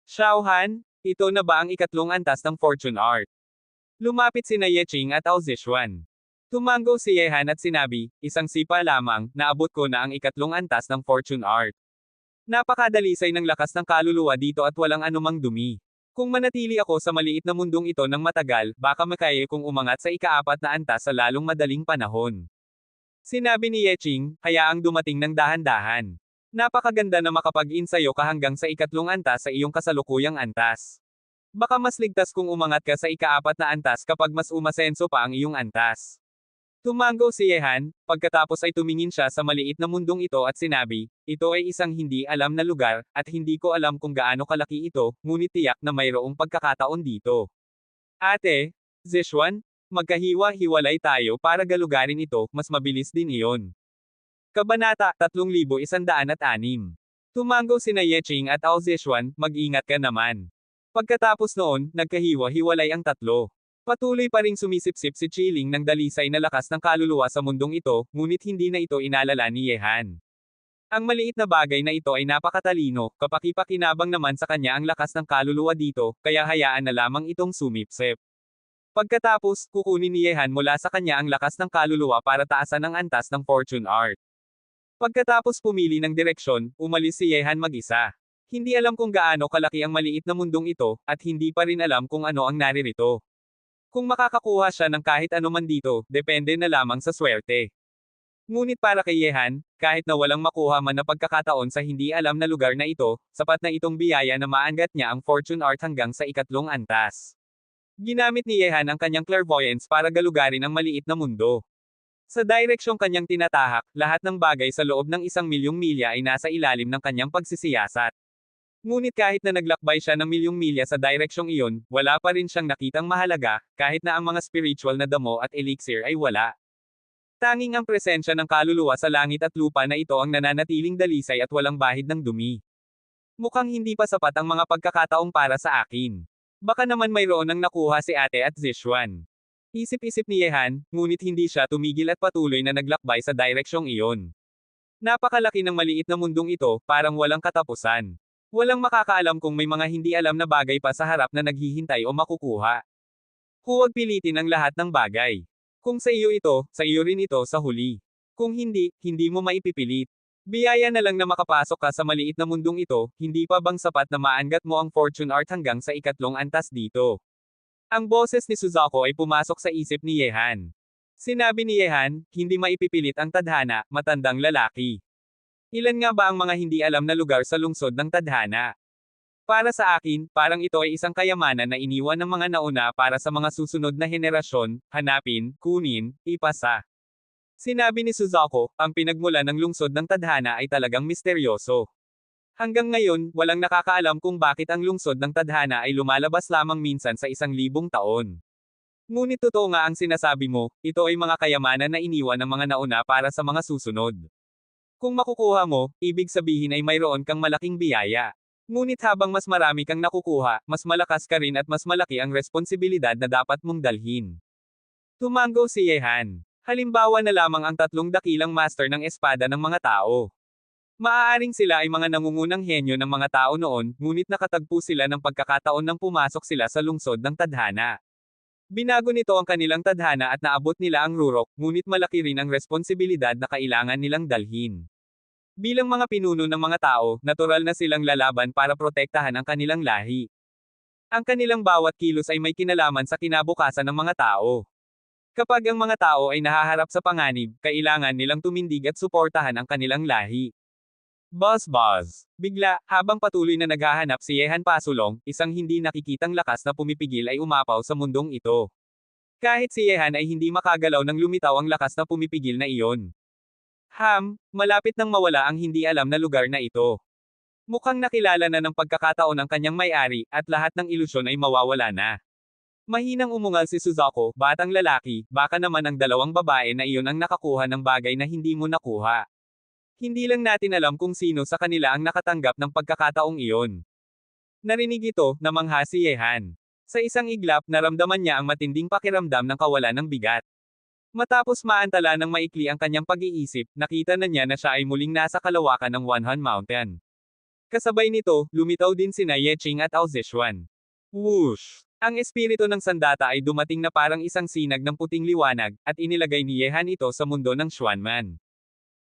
Speaker 1: Xiao Han, ito na ba ang ikatlong antas ng Fortune Art? Lumapit sina Ye Qing at Ao Zishuan. Tumango si Yehan at sinabi, isang sipa lamang, naabot ko na ang ikatlong antas ng Fortune Art. Napakadalisay ng lakas ng kaluluwa dito at walang anumang dumi. Kung manatili ako sa maliit na mundong ito ng matagal, baka makaya kong umangat sa ikaapat na antas sa lalong madaling panahon. Sinabi ni Yeching, hayaang dumating ng dahan-dahan. Napakaganda na makapag-insayo ka hanggang sa ikatlong antas sa iyong kasalukuyang antas. Baka mas ligtas kung umangat ka sa ikaapat na antas kapag mas umasenso pa ang iyong antas. Tumango si Yehan, pagkatapos ay tumingin siya sa maliit na mundong ito at sinabi, ito ay isang hindi alam na lugar, at hindi ko alam kung gaano kalaki ito, ngunit tiyak na mayroong pagkakataon dito. Ate, Zishuan, magkahiwa-hiwalay tayo para galugarin ito, mas mabilis din iyon. Kabanata 3106. Tumango sina Yeching at Ao Zishuan, mag-ingat ka naman. Pagkatapos noon, nagkahiwa-hiwalay ang tatlo. Patuloy pa ring sumisipsip si Chiling ng dalisay na lakas ng kaluluwa sa mundong ito, ngunit hindi na ito inalala ni Yehan. Ang maliit na bagay na ito ay napakatalino, kapaki-pakinabang naman sa kanya ang lakas ng kaluluwa dito, kaya hayaan na lamang itong sumipsip. Pagkatapos, kukunin ni Yehan mula sa kanya ang lakas ng kaluluwa para taasan ang antas ng Fortune Art. Pagkatapos pumili ng direksyon, umalis si Yehan mag-isa. Hindi alam kung gaano kalaki ang maliit na mundong ito, at hindi pa rin alam kung ano ang naririto. Kung makakakuha siya ng kahit anuman dito, depende na lamang sa swerte. Ngunit para kay Yehan, kahit na walang makuha man na pagkakataon sa hindi alam na lugar na ito, sapat na itong biyaya na maangat niya ang Fortune Art hanggang sa ikatlong antas. Ginamit ni Yehan ang kanyang clairvoyance para galugarin ang maliit na mundo. Sa direksyong kanyang tinatahak, lahat ng bagay sa loob ng 1,000,000 milya ay nasa ilalim ng kanyang pagsisiyasat. Ngunit kahit na naglakbay siya ng milyong milya sa direksyong iyon, wala pa rin siyang nakitang mahalaga, kahit na ang mga spiritual na damo at elixir ay wala. Tanging ang presensya ng kaluluwa sa langit at lupa na ito ang nananatiling dalisay at walang bahid ng dumi. Mukhang hindi pa sapat ang mga pagkakataong para sa akin. Baka naman mayroon ang nakuha si ate at Zishuan. Isip-isip ni Yehan, ngunit hindi siya tumigil at patuloy na naglakbay sa direksyong iyon. Napakalaki ng maliit na mundong ito, parang walang katapusan. Walang makakaalam kung may mga hindi alam na bagay pa sa harap na naghihintay o makukuha. Huwag pilitin ang lahat ng bagay. Kung sa iyo ito, sa iyo rin ito sa huli. Kung hindi, hindi mo maipipilit. Biyaya na lang na makapasok ka sa maliit na mundong ito, hindi pa bang sapat na maangat mo ang Fortune Art hanggang sa ikatlong antas dito? Ang boses ni Suzaku ay pumasok sa isip ni Yehan. Sinabi ni Yehan, hindi maipipilit ang tadhana, matandang lalaki. Ilan nga ba ang mga hindi alam na lugar sa lungsod ng tadhana? Para sa akin, parang ito ay isang kayamanan na iniwan ng mga nauna para sa mga susunod na henerasyon, hanapin, kunin, ipasa. Sinabi ni Suzaku, ang pinagmulan ng lungsod ng tadhana ay talagang misteryoso. Hanggang ngayon, walang nakakaalam kung bakit ang lungsod ng tadhana ay lumalabas lamang minsan sa 1,000 taon. Ngunit totoo nga ang sinasabi mo, ito ay mga kayamanan na iniwan ng mga nauna para sa mga susunod. Kung makukuha mo, ibig sabihin ay mayroon kang malaking biyaya. Ngunit habang mas marami kang nakukuha, mas malakas ka rin at mas malaki ang responsibilidad na dapat mong dalhin. Tumango si Yehan. Halimbawa na lamang ang 3 dakilang master ng espada ng mga tao. Maaaring sila ay mga nangungunang henyo ng mga tao noon, ngunit nakatagpo sila ng pagkakataon nang pumasok sila sa lungsod ng tadhana. Binago nito ang kanilang tadhana at naabot nila ang rurok, ngunit malaki rin ang responsibilidad na kailangan nilang dalhin. Bilang mga pinuno ng mga tao, natural na silang lalaban para protektahan ang kanilang lahi. Ang kanilang bawat kilos ay may kinalaman sa kinabukasan ng mga tao. Kapag ang mga tao ay nahaharap sa panganib, kailangan nilang tumindig at suportahan ang kanilang lahi. Buzz. Bigla, habang patuloy na naghahanap si Yehan Pasulong, isang hindi nakikitang lakas na pumipigil ay umapaw sa mundong ito. Kahit si Yehan ay hindi makagalaw nang lumitaw ang lakas na pumipigil na iyon. Malapit nang mawala ang hindi alam na lugar na ito. Mukhang nakilala na ng pagkakataon ang kanyang may-ari, at lahat ng ilusyon ay mawawala na. Mahinang umungal si Suzaku, batang lalaki, baka naman ang 2 babae na iyon ang nakakuha ng bagay na hindi mo nakuha. Hindi lang natin alam kung sino sa kanila ang nakatanggap ng pagkakataong iyon. Narinig ito, namangha si Yehan. Sa isang iglap, naramdaman niya ang matinding pakiramdam ng kawalan ng bigat. Matapos maantala ng maikli ang kanyang pag-iisip, nakita na niya na siya ay muling nasa kalawakan ng Wanhan Mountain. Kasabay nito, lumitaw din sina Yeching at Ao Zishuan. Whoosh! Ang espiritu ng sandata ay dumating na parang isang sinag ng puting liwanag, at inilagay ni Yehan ito sa mundo ng Xuanman.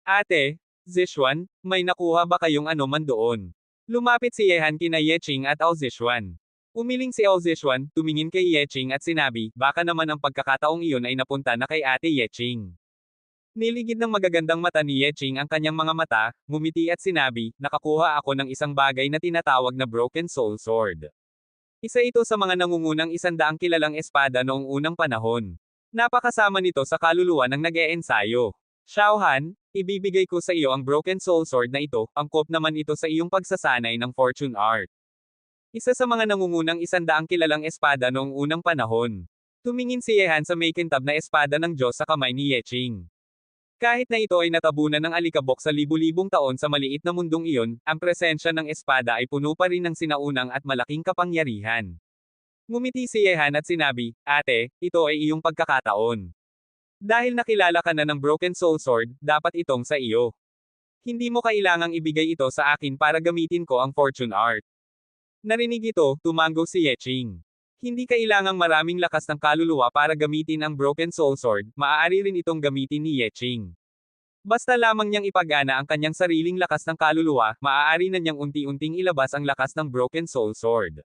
Speaker 1: Ate, Zixuan, may nakuha ba kayong ano man doon? Lumapit si Yehan kina Yeching at Ao Zixuan. Umiling si Ao Zixuan, tumingin kay Yeching at sinabi, baka naman ang pagkakataong iyon ay napunta na kay ate Yeching. Niligid ng magagandang mata ni Yeching ang kanyang mga mata, ngumiti at sinabi, nakakuha ako ng isang bagay na tinatawag na Broken Soul Sword. Isa ito sa mga nangungunang 100 kilalang espada noong unang panahon. Napakasama nito sa kaluluwa ng nag-eensayo. Xiaohan, ibibigay ko sa iyo ang Broken Soul Sword na ito, angkop naman ito sa iyong pagsasanay ng Fortune Art. Isa sa mga nangungunang 100 kilalang espada noong unang panahon. Tumingin si Yehan sa makintab na espada ng Diyos sa kamay ni Yeching. Kahit na ito ay natabunan ng alikabok sa libu-libong taon sa maliit na mundong iyon, ang presensya ng espada ay puno pa rin ng sinaunang at malaking kapangyarihan. Ngumiti si Yehan at sinabi, ate, ito ay iyong pagkakataon. Dahil nakilala ka na ng Broken Soul Sword, dapat itong sa iyo. Hindi mo kailangang ibigay ito sa akin para gamitin ko ang Fortune Art. Narinig ito, tumango si Yeching. Hindi kailangang maraming lakas ng kaluluwa para gamitin ang Broken Soul Sword, maaari rin itong gamitin ni Yeching. Basta lamang niyang ipagana ang kanyang sariling lakas ng kaluluwa, maaari na niyang unti-unting ilabas ang lakas ng Broken Soul Sword.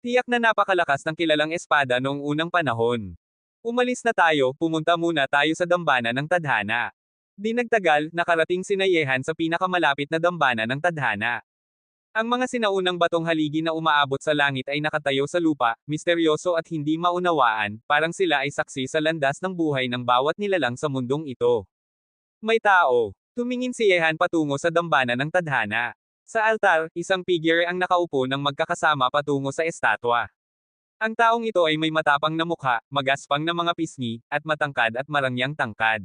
Speaker 1: Tiyak na napakalakas ng kilalang espada noong unang panahon. Umalis na tayo, pumunta muna tayo sa dambana ng tadhana. Di nagtagal, nakarating sina Yehan sa pinakamalapit na dambana ng tadhana. Ang mga sinaunang batong haligi na umaabot sa langit ay nakatayo sa lupa, misteryoso at hindi maunawaan, parang sila ay saksi sa landas ng buhay ng bawat nilalang sa mundong ito. May tao. Tumingin si Yehan patungo sa dambana ng tadhana. Sa altar, isang figure ang nakaupo ng magkakasama patungo sa estatwa. Ang taong ito ay may matapang na mukha, magaspang na mga pisngi, at matangkad at marangyang tangkad.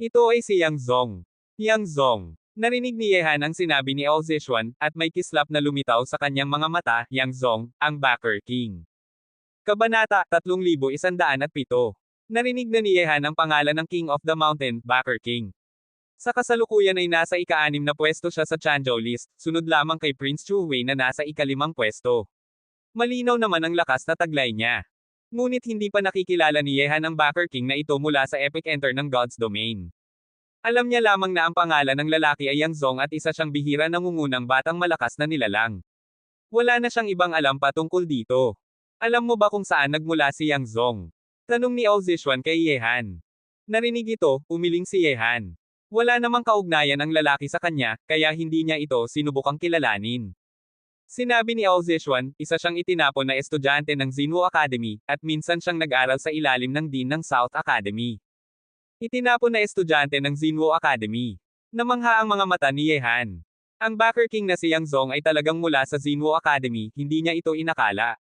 Speaker 1: Ito ay si Yang Zong. Yang Zong. Narinig ni Yehan ang sinabi ni Ao Zixuan, at may kislap na lumitaw sa kanyang mga mata, Yang Zong, ang Backer King. Kabanata 3107. Narinig na ni Yehan ang pangalan ng King of the Mountain, Backer King. Sa kasalukuyan ay nasa ika-6 na pwesto siya sa Changzhou list, sunod lamang kay Prince Chu Wei na nasa ika-5 pwesto. Malinaw naman ang lakas na taglay niya. Ngunit hindi pa nakikilala ni Yehan ang Backer King na ito mula sa Epic Enter ng God's Domain. Alam niya lamang na ang pangalan ng lalaki ay Yang Zong at isa siyang bihira nangungunang batang malakas na nilalang. Wala na siyang ibang alam patungkol dito. Alam mo ba kung saan nagmula si Yang Zong? Tanong ni Ao Zixuan kay Yehan. Narinig ito, umiling si Yehan. Wala namang kaugnayan ang lalaki sa kanya, kaya hindi niya ito sinubukang kilalanin. Sinabi ni Ao Zixuan, isa siyang itinapon na estudyante ng Xinwu Academy, at minsan siyang nag-aral sa ilalim ng Dean ng South Academy. Itinapon na estudyante ng Xinwu Academy. Namangha ang mga mata ni Yehan. Ang Backer King na si Yang Zong ay talagang mula sa Xinwu Academy, hindi niya ito inakala.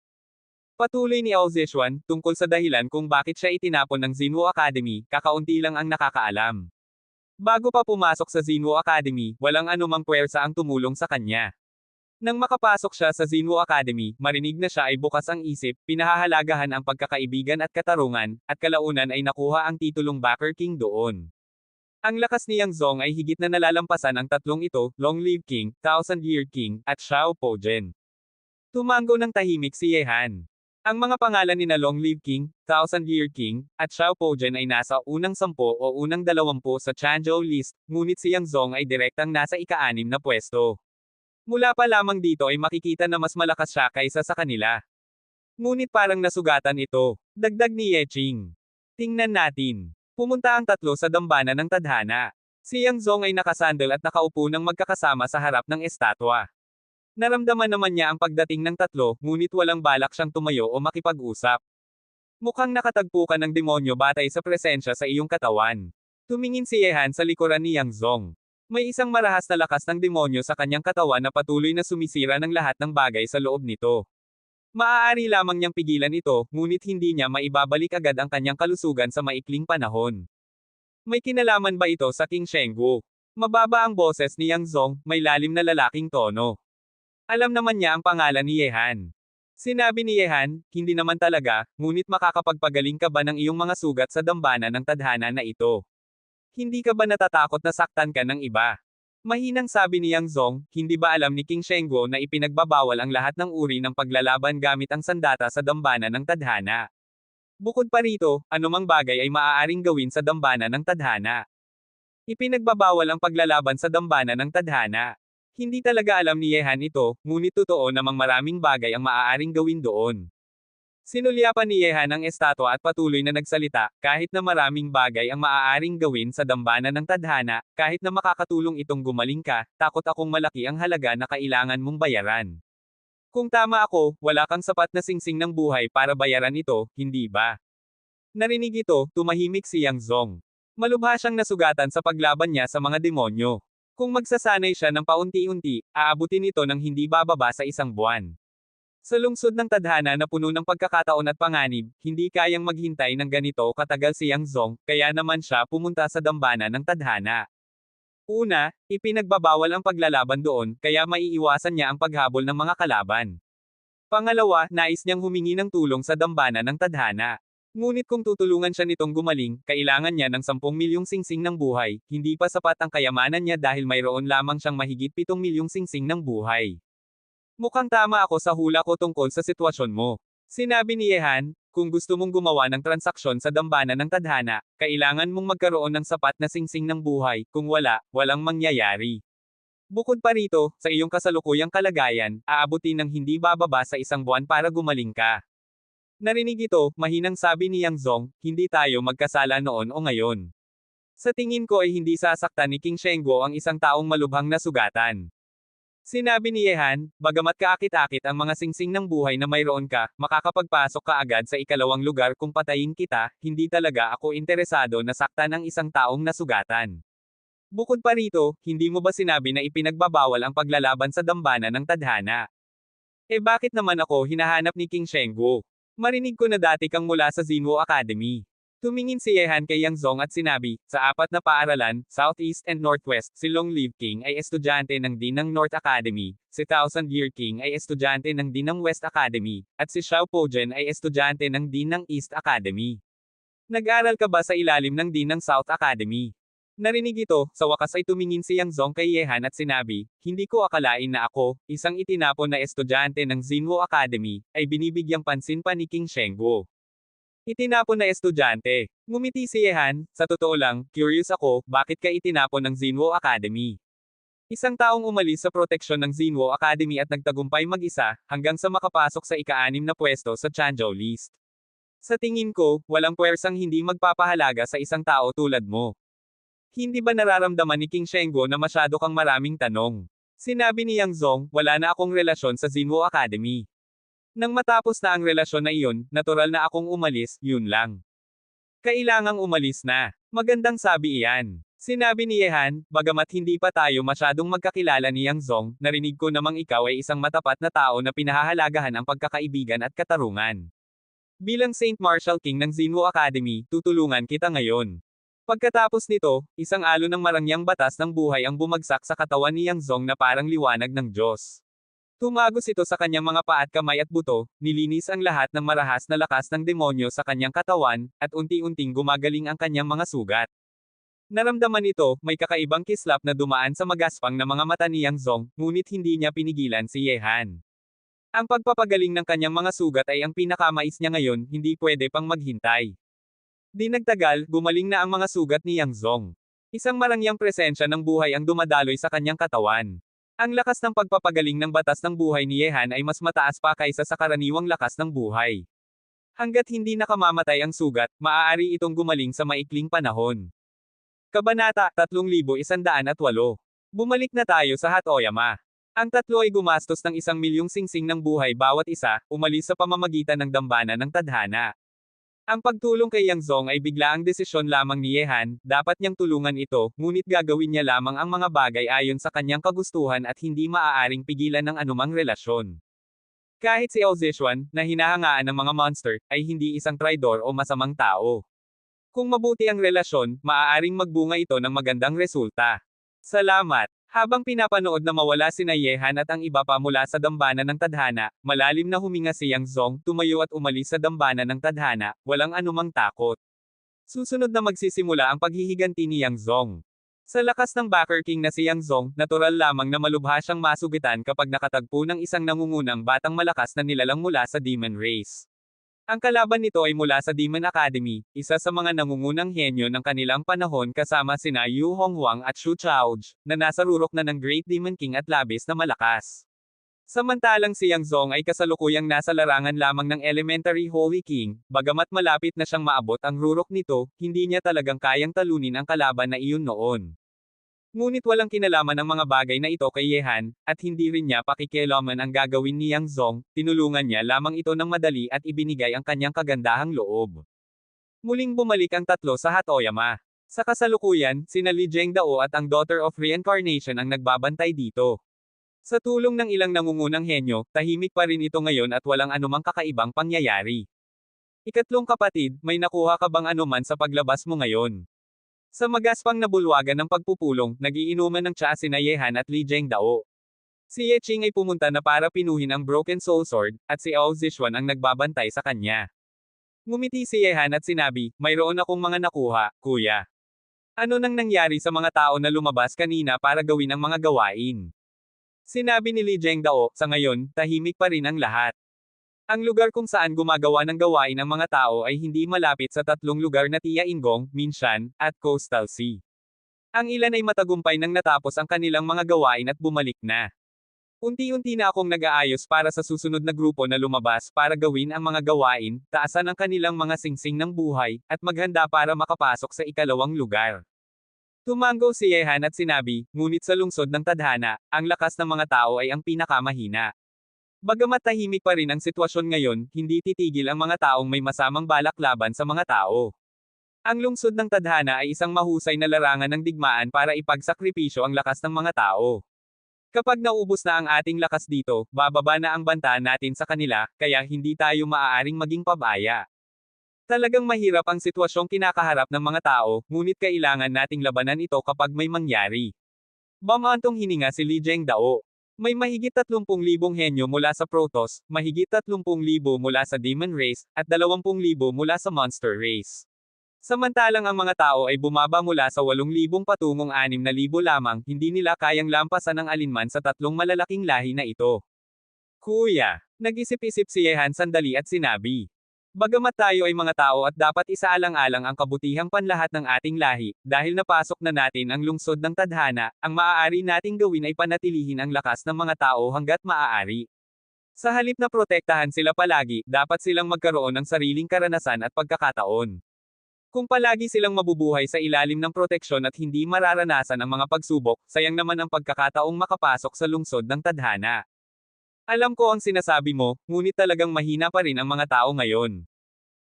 Speaker 1: Patuloy ni Ao Zixuan, tungkol sa dahilan kung bakit siya itinapon ng Xinwu Academy, kakaunti lang ang nakakaalam. Bago pa pumasok sa Xinwu Academy, walang anumang puwersa ang tumulong sa kanya. Nang makapasok siya sa Xinwu Academy, marinig na siya ay bukas ang isip, pinahahalagahan ang pagkakaibigan at katarungan, at kalaunan ay nakuha ang titulong Backer King doon. Ang lakas ni Yang Zong ay higit na nalalampasan ang tatlong ito, Long Live King, Thousand Year King, at Xiao Pojen. Tumango ng tahimik si Yehan. Ang mga pangalan ni na Long Live King, Thousand Year King, at Xiao Pojen ay nasa unang 10 o unang 20 sa Changzhou list, ngunit si Yang Zong ay direktang nasa ika-6 na pwesto. Mula pa lamang dito ay makikita na mas malakas siya kaysa sa kanila. Ngunit parang nasugatan ito. Dagdag ni Yeching. Tingnan natin. Pumunta ang tatlo sa dambana ng tadhana. Si Yang Zong ay nakasandal at nakaupo ng magkakasama sa harap ng estatwa. Naramdaman naman niya ang pagdating ng tatlo, ngunit walang balak siyang tumayo o makipag-usap. Mukhang nakatagpo ka ng demonyo batay sa presensya sa iyong katawan. Tumingin si Yehan sa likuran ni Yang Zong. May isang marahas na lakas ng demonyo sa kanyang katawan na patuloy na sumisira ng lahat ng bagay sa loob nito. Maaari lamang niyang pigilan ito, ngunit hindi niya maibabalik agad ang kanyang kalusugan sa maikling panahon. May kinalaman ba ito sa King Shengwu? Mababa ang boses ni Yang Zong, may lalim na lalaking tono. Alam naman niya ang pangalan ni Yehan. Sinabi ni Yehan, hindi naman talaga, ngunit makakapagpagaling ka ba ng iyong mga sugat sa dambana ng tadhana na ito? Hindi ka ba natatakot na saktan ka ng iba? Mahinang sabi ni Yang Zong, hindi ba alam ni King Shengguo na ipinagbabawal ang lahat ng uri ng paglalaban gamit ang sandata sa dambana ng tadhana. Bukod pa rito, anumang bagay ay maaaring gawin sa dambana ng tadhana. Ipinagbabawal ang paglalaban sa dambana ng tadhana. Hindi talaga alam ni Yehan ito, ngunit totoo namang maraming bagay ang maaaring gawin doon. Sinulyapan ni Yehan ang estatwa at patuloy na nagsalita, kahit na maraming bagay ang maaaring gawin sa dambana ng tadhana, kahit na makakatulong itong gumaling ka, takot akong malaki ang halaga na kailangan mong bayaran. Kung tama ako, wala kang sapat na singsing ng buhay para bayaran ito, hindi ba? Narinig ito, tumahimik si Yang Zong. Malubha siyang nasugatan sa paglaban niya sa mga demonyo. Kung magsasanay siya ng paunti-unti, aabutin ito ng hindi bababa sa isang buwan. Sa lungsod ng tadhana na puno ng pagkakataon at panganib, hindi kayang maghintay ng ganito katagal si Yang Zong, kaya naman siya pumunta sa dambana ng tadhana. Una, ipinagbabawal ang paglalaban doon, kaya maiiwasan niya ang paghabol ng mga kalaban. Pangalawa, nais niyang humingi ng tulong sa dambana ng tadhana. Ngunit kung tutulungan siya nitong gumaling, kailangan niya ng 10 milyong singsing ng buhay, hindi pa sapat ang kayamanan niya dahil mayroon lamang siyang mahigit 7 milyong singsing ng buhay. Mukhang tama ako sa hula ko tungkol sa sitwasyon mo. Sinabi ni Yehan, kung gusto mong gumawa ng transaksyon sa dambana ng tadhana, kailangan mong magkaroon ng sapat na singsing ng buhay, kung wala, walang mangyayari. Bukod pa rito, sa iyong kasalukuyang kalagayan, aabutin ng hindi bababa sa isang buwan para gumaling ka. Narinig ito, mahinang sabi ni Yang Zong, hindi tayo magkasala noon o ngayon. Sa tingin ko ay hindi sasaktan ni King Shengguo ang isang taong malubhang nasugatan. Sinabi ni Yehan, bagamat kaakit-akit ang mga singsing ng buhay na mayroon ka, makakapagpasok ka agad sa ikalawang lugar kung patayin kita, hindi talaga ako interesado na saktan ang isang taong nasugatan. Bukod pa rito, hindi mo ba sinabi na ipinagbabawal ang paglalaban sa dambana ng tadhana? Eh bakit naman ako hinahanap ni King Shengguo? Marinig ko na dati kang mula sa Xinwo Academy. Tumingin si Yehan kay Yang Zong at sinabi, sa 4 na paaralan, Southeast and Northwest, si Long Live King ay estudyante ng Dean ng North Academy, si Thousand Year King ay estudyante ng Dean ng West Academy, at si Xiao Pojen ay estudyante ng Dean ng East Academy. Nag-aral ka ba sa ilalim ng Dean ng South Academy? Narinig ito, sa wakas ay tumingin si Yang Zong kay Yehan at sinabi, hindi ko akalain na ako, isang itinapon na estudyante ng Xinwo Academy, ay binibigyang pansin pa ni King Shengguo. Itinapon na estudyante. Ngumiti si Yehan, sa totoo lang, curious ako, bakit ka itinapon ng Xinwo Academy? Isang taong umalis sa proteksyon ng Xinwo Academy at nagtagumpay mag-isa, hanggang sa makapasok sa ika-6 na pwesto sa Chanzhou list. Sa tingin ko, walang puwersang hindi magpapahalaga sa isang tao tulad mo. Hindi ba nararamdaman ni King Shengguo na masyado kang maraming tanong? Sinabi ni Yang Zong, wala na akong relasyon sa Xinwo Academy. Nang matapos na ang relasyon na iyon, natural na akong umalis, yun lang. Kailangang umalis na. Magandang sabi iyan. Sinabi ni Yehan, bagamat hindi pa tayo masyadong magkakilala ni Yang Zong, narinig ko namang ikaw ay isang matapat na tao na pinahahalagahan ang pagkakaibigan at katarungan. Bilang Saint Martial King ng Xinwo Academy, tutulungan kita ngayon. Pagkatapos nito, isang alon ng marangyang batas ng buhay ang bumagsak sa katawan ni Yang Zong na parang liwanag ng Diyos. Tumagos ito sa kanyang mga paa at kamay at buto, nilinis ang lahat ng marahas na lakas ng demonyo sa kanyang katawan, at unti-unting gumagaling ang kanyang mga sugat. Naramdaman ito, may kakaibang kislap na dumaan sa magaspang na mga mata ni Yang Zong, ngunit hindi niya pinigilan si Yehan. Ang pagpapagaling ng kanyang mga sugat ay ang pinakamais niya ngayon, hindi pwede pang maghintay. Di nagtagal, gumaling na ang mga sugat ni Yang Zong. Isang marangyang presensya ng buhay ang dumadaloy sa kanyang katawan. Ang lakas ng pagpapagaling ng batas ng buhay ni Yehan ay mas mataas pa kaysa sa karaniwang lakas ng buhay. Hanggat hindi nakamamatay ang sugat, maaari itong gumaling sa maikling panahon. Kabanata 3108. Bumalik na tayo sa Hatoyama. Ang tatlo ay gumastos ng 1 milyong singsing ng buhay bawat isa, umalis sa pamamagitan ng dambana ng tadhana. Ang pagtulong kay Yang Zong ay biglaang desisyon lamang ni Yehan, dapat niyang tulungan ito, ngunit gagawin niya lamang ang mga bagay ayon sa kanyang kagustuhan at hindi maaaring pigilan ng anumang relasyon. Kahit si Ao Zishuan, na hinahangaan ng mga monster, ay hindi isang traidor o masamang tao. Kung mabuti ang relasyon, maaaring magbunga ito ng magandang resulta. Salamat! Habang pinapanood na mawala sina Yehan at ang iba pa mula sa dambana ng tadhana, malalim na huminga si Yang Zong, tumayo at umalis sa dambana ng tadhana, walang anumang takot. Susunod na magsisimula ang paghihiganti ni Yang Zong. Sa lakas ng Backer King na si Yang Zong, natural lamang na malubha siyang masugitan kapag nakatagpo ng isang nangungunang batang malakas na nilalang mula sa Demon Race. Ang kalaban nito ay mula sa Demon Academy, isa sa mga nangungunang henyo ng kanilang panahon kasama sina Yu Honghuang at Xu Chaoj, na nasa rurok na ng Great Demon King at labis na malakas. Samantalang si Yang Zong ay kasalukuyang nasa larangan lamang ng Elementary Holy King, bagamat malapit na siyang maabot ang rurok nito, hindi niya talagang kayang talunin ang kalaban na iyon noon. Ngunit walang kinalaman ang mga bagay na ito kay Yehan, at hindi rin niya pakikialaman ang gagawin ni Yang Zong, tinulungan niya lamang ito ng madali at ibinigay ang kanyang kagandahang loob. Muling bumalik ang tatlo sa Hatoyama. Sa kasalukuyan, sina Li Zhengdao at ang Daughter of Reincarnation ang nagbabantay dito. Sa tulong ng ilang nangungunang henyo, tahimik pa rin ito ngayon at walang anumang kakaibang pangyayari. Ikatlong kapatid, may nakuha ka bang anuman sa paglabas mo ngayon? Sa magaspang na bulwagan ng pagpupulong, nagiinuman ng tsaa sina Yehan at Li Zhengdao. Si Ye Qing ay pumunta na para pinuhin ang Broken Soul Sword, at si Ao Zishuan ang nagbabantay sa kanya. Ngumiti si Yehan at sinabi, mayroon akong mga nakuha, kuya. Ano nang nangyari sa mga tao na lumabas kanina para gawin ang mga gawain? Sinabi ni Li Zhengdao, sa ngayon, tahimik pa rin ang lahat. Ang lugar kung saan gumagawa ng gawain ang mga tao ay hindi malapit sa tatlong lugar na Tiaingong, Minshan, at Coastal Sea. Ang ilan ay matagumpay nang natapos ang kanilang mga gawain at bumalik na. Unti-unti na akong nag-aayos para sa susunod na grupo na lumabas para gawin ang mga gawain, taasan ang kanilang mga singsing ng buhay, at maghanda para makapasok sa ikalawang lugar. Tumango si Yehan at sinabi, ngunit sa lungsod ng tadhana, ang lakas ng mga tao ay ang pinakamahina. Bagamat tahimik pa rin ang sitwasyon ngayon, hindi titigil ang mga taong may masamang balak laban sa mga tao. Ang lungsod ng tadhana ay isang mahusay na larangan ng digmaan para ipagsakripisyo ang lakas ng mga tao. Kapag naubos na ang ating lakas dito, bababa na ang banta natin sa kanila, kaya hindi tayo maaaring maging pabaya. Talagang mahirap ang sitwasyong kinakaharap ng mga tao, ngunit kailangan nating labanan ito kapag may mangyari. Bumantong hininga si Li Zhengdao. May mahigit 30,000 henyo mula sa Protoss, mahigit 30,000 mula sa Demon Race, at 20,000 mula sa Monster Race. Samantalang ang mga tao ay bumaba mula sa 8,000 patungong 6,000 lamang, hindi nila kayang lampasan ang alinman sa tatlong malalaking lahi na ito. Kuya, nag-isip-isip si Yehan sandali at sinabi. Bagamat tayo ay mga tao at dapat isaalang-alang ang kabutihang panlahat ng ating lahi, dahil napasok na natin ang lungsod ng tadhana, ang maaari nating gawin ay panatilihin ang lakas ng mga tao hanggat maaari. Sa halip na protektahan sila palagi, dapat silang magkaroon ng sariling karanasan at pagkakataon. Kung palagi silang mabubuhay sa ilalim ng proteksyon at hindi mararanasan ang mga pagsubok, sayang naman ang pagkakataong makapasok sa lungsod ng tadhana. Alam ko ang sinasabi mo, ngunit talagang mahina pa rin ang mga tao ngayon.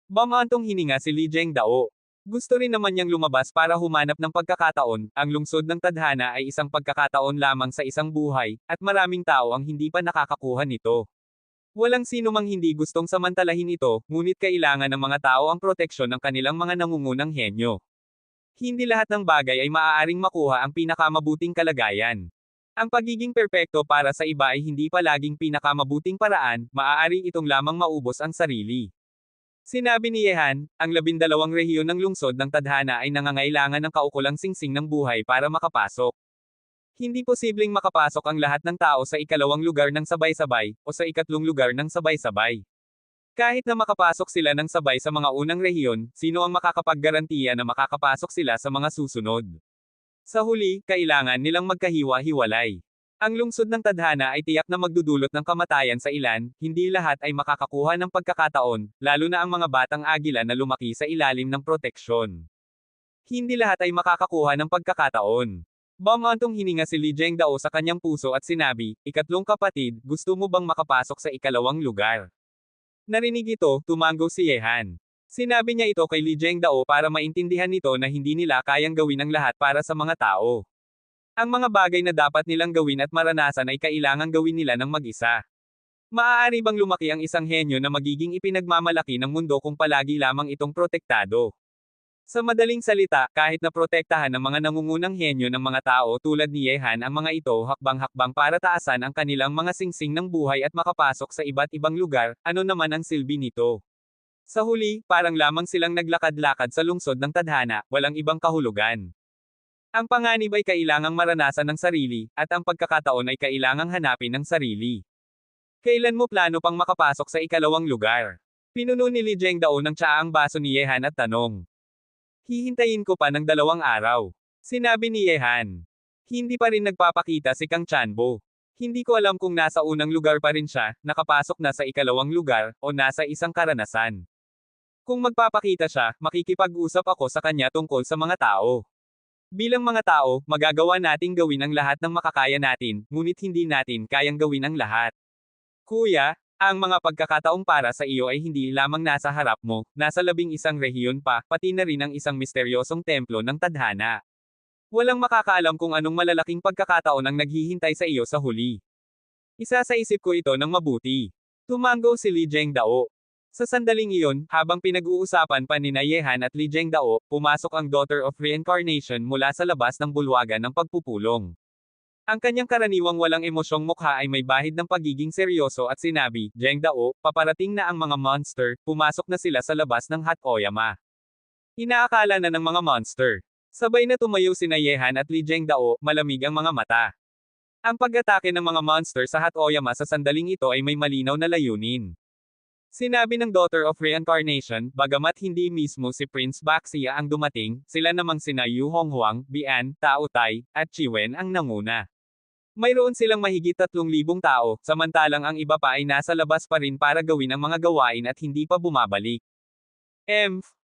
Speaker 1: Bumantong hininga si Li Zhengdao. Gusto rin naman niyang lumabas para humanap ng pagkakataon, ang lungsod ng tadhana ay isang pagkakataon lamang sa isang buhay, at maraming tao ang hindi pa nakakakuha nito. Walang sino mang hindi gustong samantalahin ito, ngunit kailangan ng mga tao ang proteksyon ng kanilang mga nangungunang henyo. Hindi lahat ng bagay ay maaaring makuha ang pinakamabuting kalagayan. Ang pagiging perpekto para sa iba ay hindi palaging pinakamabuting paraan, maaari itong lamang maubos ang sarili. Sinabi ni Yehan, ang 12 rehiyon ng lungsod ng tadhana ay nangangailangan ng kaukulang singsing ng buhay para makapasok. Hindi posibleng makapasok ang lahat ng tao sa ikalawang lugar ng sabay-sabay, o sa ikatlong lugar ng sabay-sabay. Kahit na makapasok sila ng sabay sa mga unang rehiyon, sino ang makakapaggarantiya na makakapasok sila sa mga susunod? Sa huli, kailangan nilang magkahiwa-hiwalay. Ang lungsod ng tadhana ay tiyak na magdudulot ng kamatayan sa ilan, hindi lahat ay makakakuha ng pagkakataon, lalo na ang mga batang agila na lumaki sa ilalim ng proteksyon. Hindi lahat ay makakakuha ng pagkakataon. Bumantong hininga si Li Zhengdao sa kanyang puso at sinabi, ikatlong kapatid, gusto mo bang makapasok sa ikalawang lugar? Narinig ito, tumango si Yehan. Sinabi niya ito kay Li Zhengdao para maintindihan nito na hindi nila kayang gawin ang lahat para sa mga tao. Ang mga bagay na dapat nilang gawin at maranasan ay kailangang gawin nila ng mag-isa. Maaari bang lumaki ang isang henyo na magiging ipinagmamalaki ng mundo kung palagi lamang itong protektado? Sa madaling salita, kahit na protektahan ng mga nangungunang henyo ng mga tao tulad ni Yehan ang mga ito hakbang-hakbang para taasan ang kanilang mga singsing ng buhay at makapasok sa iba't ibang lugar, ano naman ang silbi nito? Sa huli, parang lamang silang naglakad-lakad sa lungsod ng tadhana, walang ibang kahulugan. Ang panganib ay kailangang maranasan ng sarili, at ang pagkakataon ay kailangang hanapin ng sarili. Kailan mo plano pang makapasok sa ikalawang lugar? Pinuno ni Li Zhengdao ng tsaa ang baso ni Yehan at tanong. Hihintayin ko pa ng 2 araw. Sinabi ni Yehan. Hindi pa rin nagpapakita si Kang Chanbo. Hindi ko alam kung nasa unang lugar pa rin siya, nakapasok na sa ikalawang lugar, o nasa isang karanasan. Kung magpapakita siya, makikipag-usap ako sa kanya tungkol sa mga tao. Bilang mga tao, magagawa nating gawin ang lahat ng makakaya natin, ngunit hindi natin kayang gawin ang lahat. Kuya, ang mga pagkakataong para sa iyo ay hindi lamang nasa harap mo, nasa 11 rehiyon pa, pati na rin ang isang misteryosong templo ng tadhana. Walang makakaalam kung anong malalaking pagkakataon ang naghihintay sa iyo sa huli. Isa sa isip ko ito ng mabuti. Tumango si Li Zhengdao. Sa sandaling iyon, habang pinag-uusapan pa ni Yehan at Li Zhengdao, pumasok ang Daughter of Reincarnation mula sa labas ng bulwagan ng pagpupulong. Ang kanyang karaniwang walang emosyong mukha ay may bahid ng pagiging seryoso at sinabi, Zhengdao, paparating na ang mga monster, pumasok na sila sa labas ng Hat Oyama. Inaakala na ng mga monster. Sabay na tumayo sina Yehan at Li Zhengdao, malamig ang mga mata. Ang pag-atake ng mga monster sa Hat Oyama sa sandaling ito ay may malinaw na layunin. Sinabi ng Daughter of Reincarnation, bagamat hindi mismo si Prince Baxia ang dumating, sila namang sina Yu Honghuang, Bian, Tao Tai, at Chiwen ang nanguna. Mayroon silang mahigit 3,000 tao, samantalang ang iba pa ay nasa labas pa rin para gawin ang mga gawain at hindi pa bumabalik.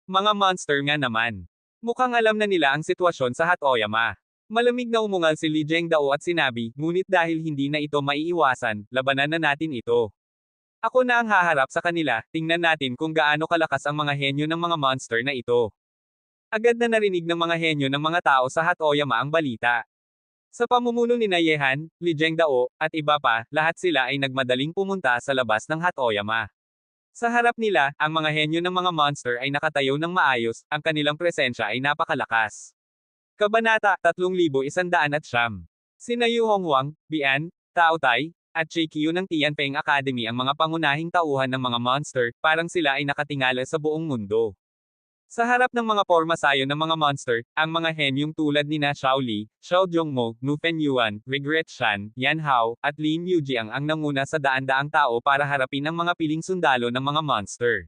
Speaker 1: Mga monster nga naman. Mukhang alam na nila ang sitwasyon sa Hat Oyama. Malamig na umungal si Li Zhengdao at sinabi, ngunit dahil hindi na ito maiiwasan, labanan na natin ito. Ako na ang haharap sa kanila, tingnan natin kung gaano kalakas ang mga henyo ng mga monster na ito. Agad na narinig ng mga henyo ng mga tao sa Hat Oyama ang balita. Sa pamumuno ni Yehan, Li Zhengdao, at iba pa, lahat sila ay nagmadaling pumunta sa labas ng Hat Oyama. Sa harap nila, ang mga henyo ng mga monster ay nakatayo ng maayos, ang kanilang presensya ay napakalakas. Kabanata 3109. Sina Yu Honghuang, Bian, Tao Tai, at Chikyu ng Tianpeng Academy ang mga pangunahing tauhan ng mga monster, parang sila ay nakatingala sa buong mundo. Sa harap ng mga porma sayo ng mga monster, ang mga henyong tulad ni na Xiao Li, Xiao Zhongmo, Nu Fenyuan, Regret Shan, Yan Hao, at Lin Yujiang ang nanguna sa daan-daang tao para harapin ang mga piling sundalo ng mga monster.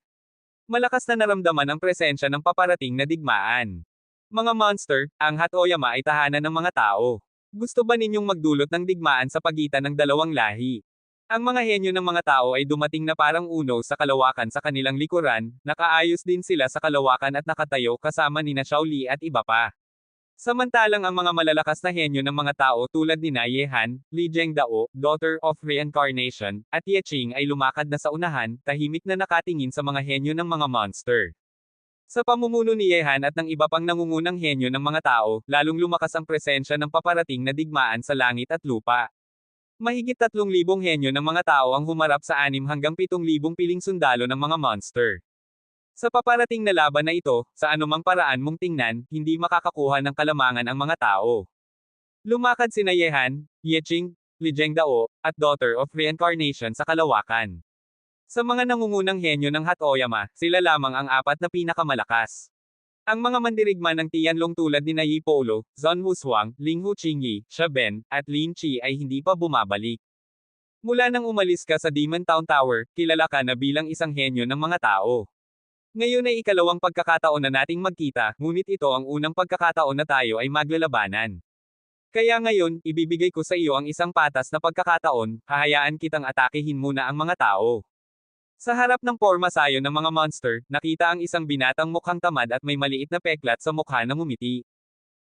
Speaker 1: Malakas na naramdaman ang presensya ng paparating na digmaan. Mga monster, ang Hat Oyama ay tahanan ng mga tao. Gusto ba ninyong magdulot ng digmaan sa pagitan ng dalawang lahi? Ang mga henyo ng mga tao ay dumating na parang uno sa kalawakan sa kanilang likuran, nakaayos din sila sa kalawakan at nakatayo kasama ni na Xiao Li at iba pa. Samantalang ang mga malalakas na henyo ng mga tao tulad ni Yehan, Li Zhengdao, Daughter of Reincarnation, at Ye Qing ay lumakad na sa unahan, tahimik na nakatingin sa mga henyo ng mga monster. Sa pamumuno ni Yehan at ng iba pang nangungunang henyo ng mga tao, lalong lumakas ang presensya ng paparating na digmaan sa langit at lupa. Mahigit 3,000 henyo ng mga tao ang humarap sa 6 hanggang 7,000 piling sundalo ng mga monster. Sa paparating na laban na ito, sa anumang paraan mong tingnan, hindi makakakuha ng kalamangan ang mga tao. Lumakad sina Yehan, Ye Qing, Li Zhengdao, at Daughter of Reincarnation sa kalawakan. Sa mga nangungunang henyo ng Hat Oyama, sila lamang ang 4 na pinakamalakas. Ang mga mandirigma ng Tianlong tulad ni Yi Polo, Zhon Wushuang, Ling Hu Qingyi, Xia Ben, at Lin Qi ay hindi pa bumabalik. Mula nang umalis ka sa Demon Town Tower, kilala ka na bilang isang henyo ng mga tao. Ngayon ay ikalawang pagkakataon na nating magkita, ngunit ito ang unang pagkakataon na tayo ay maglalabanan. Kaya ngayon, ibibigay ko sa iyo ang isang patas na pagkakataon, hahayaan kitang atakehin muna ang mga tao. Sa harap ng porma sayo ng mga monster, nakita ang isang binatang mukhang tamad at may maliit na peklat sa mukha na ngumiti.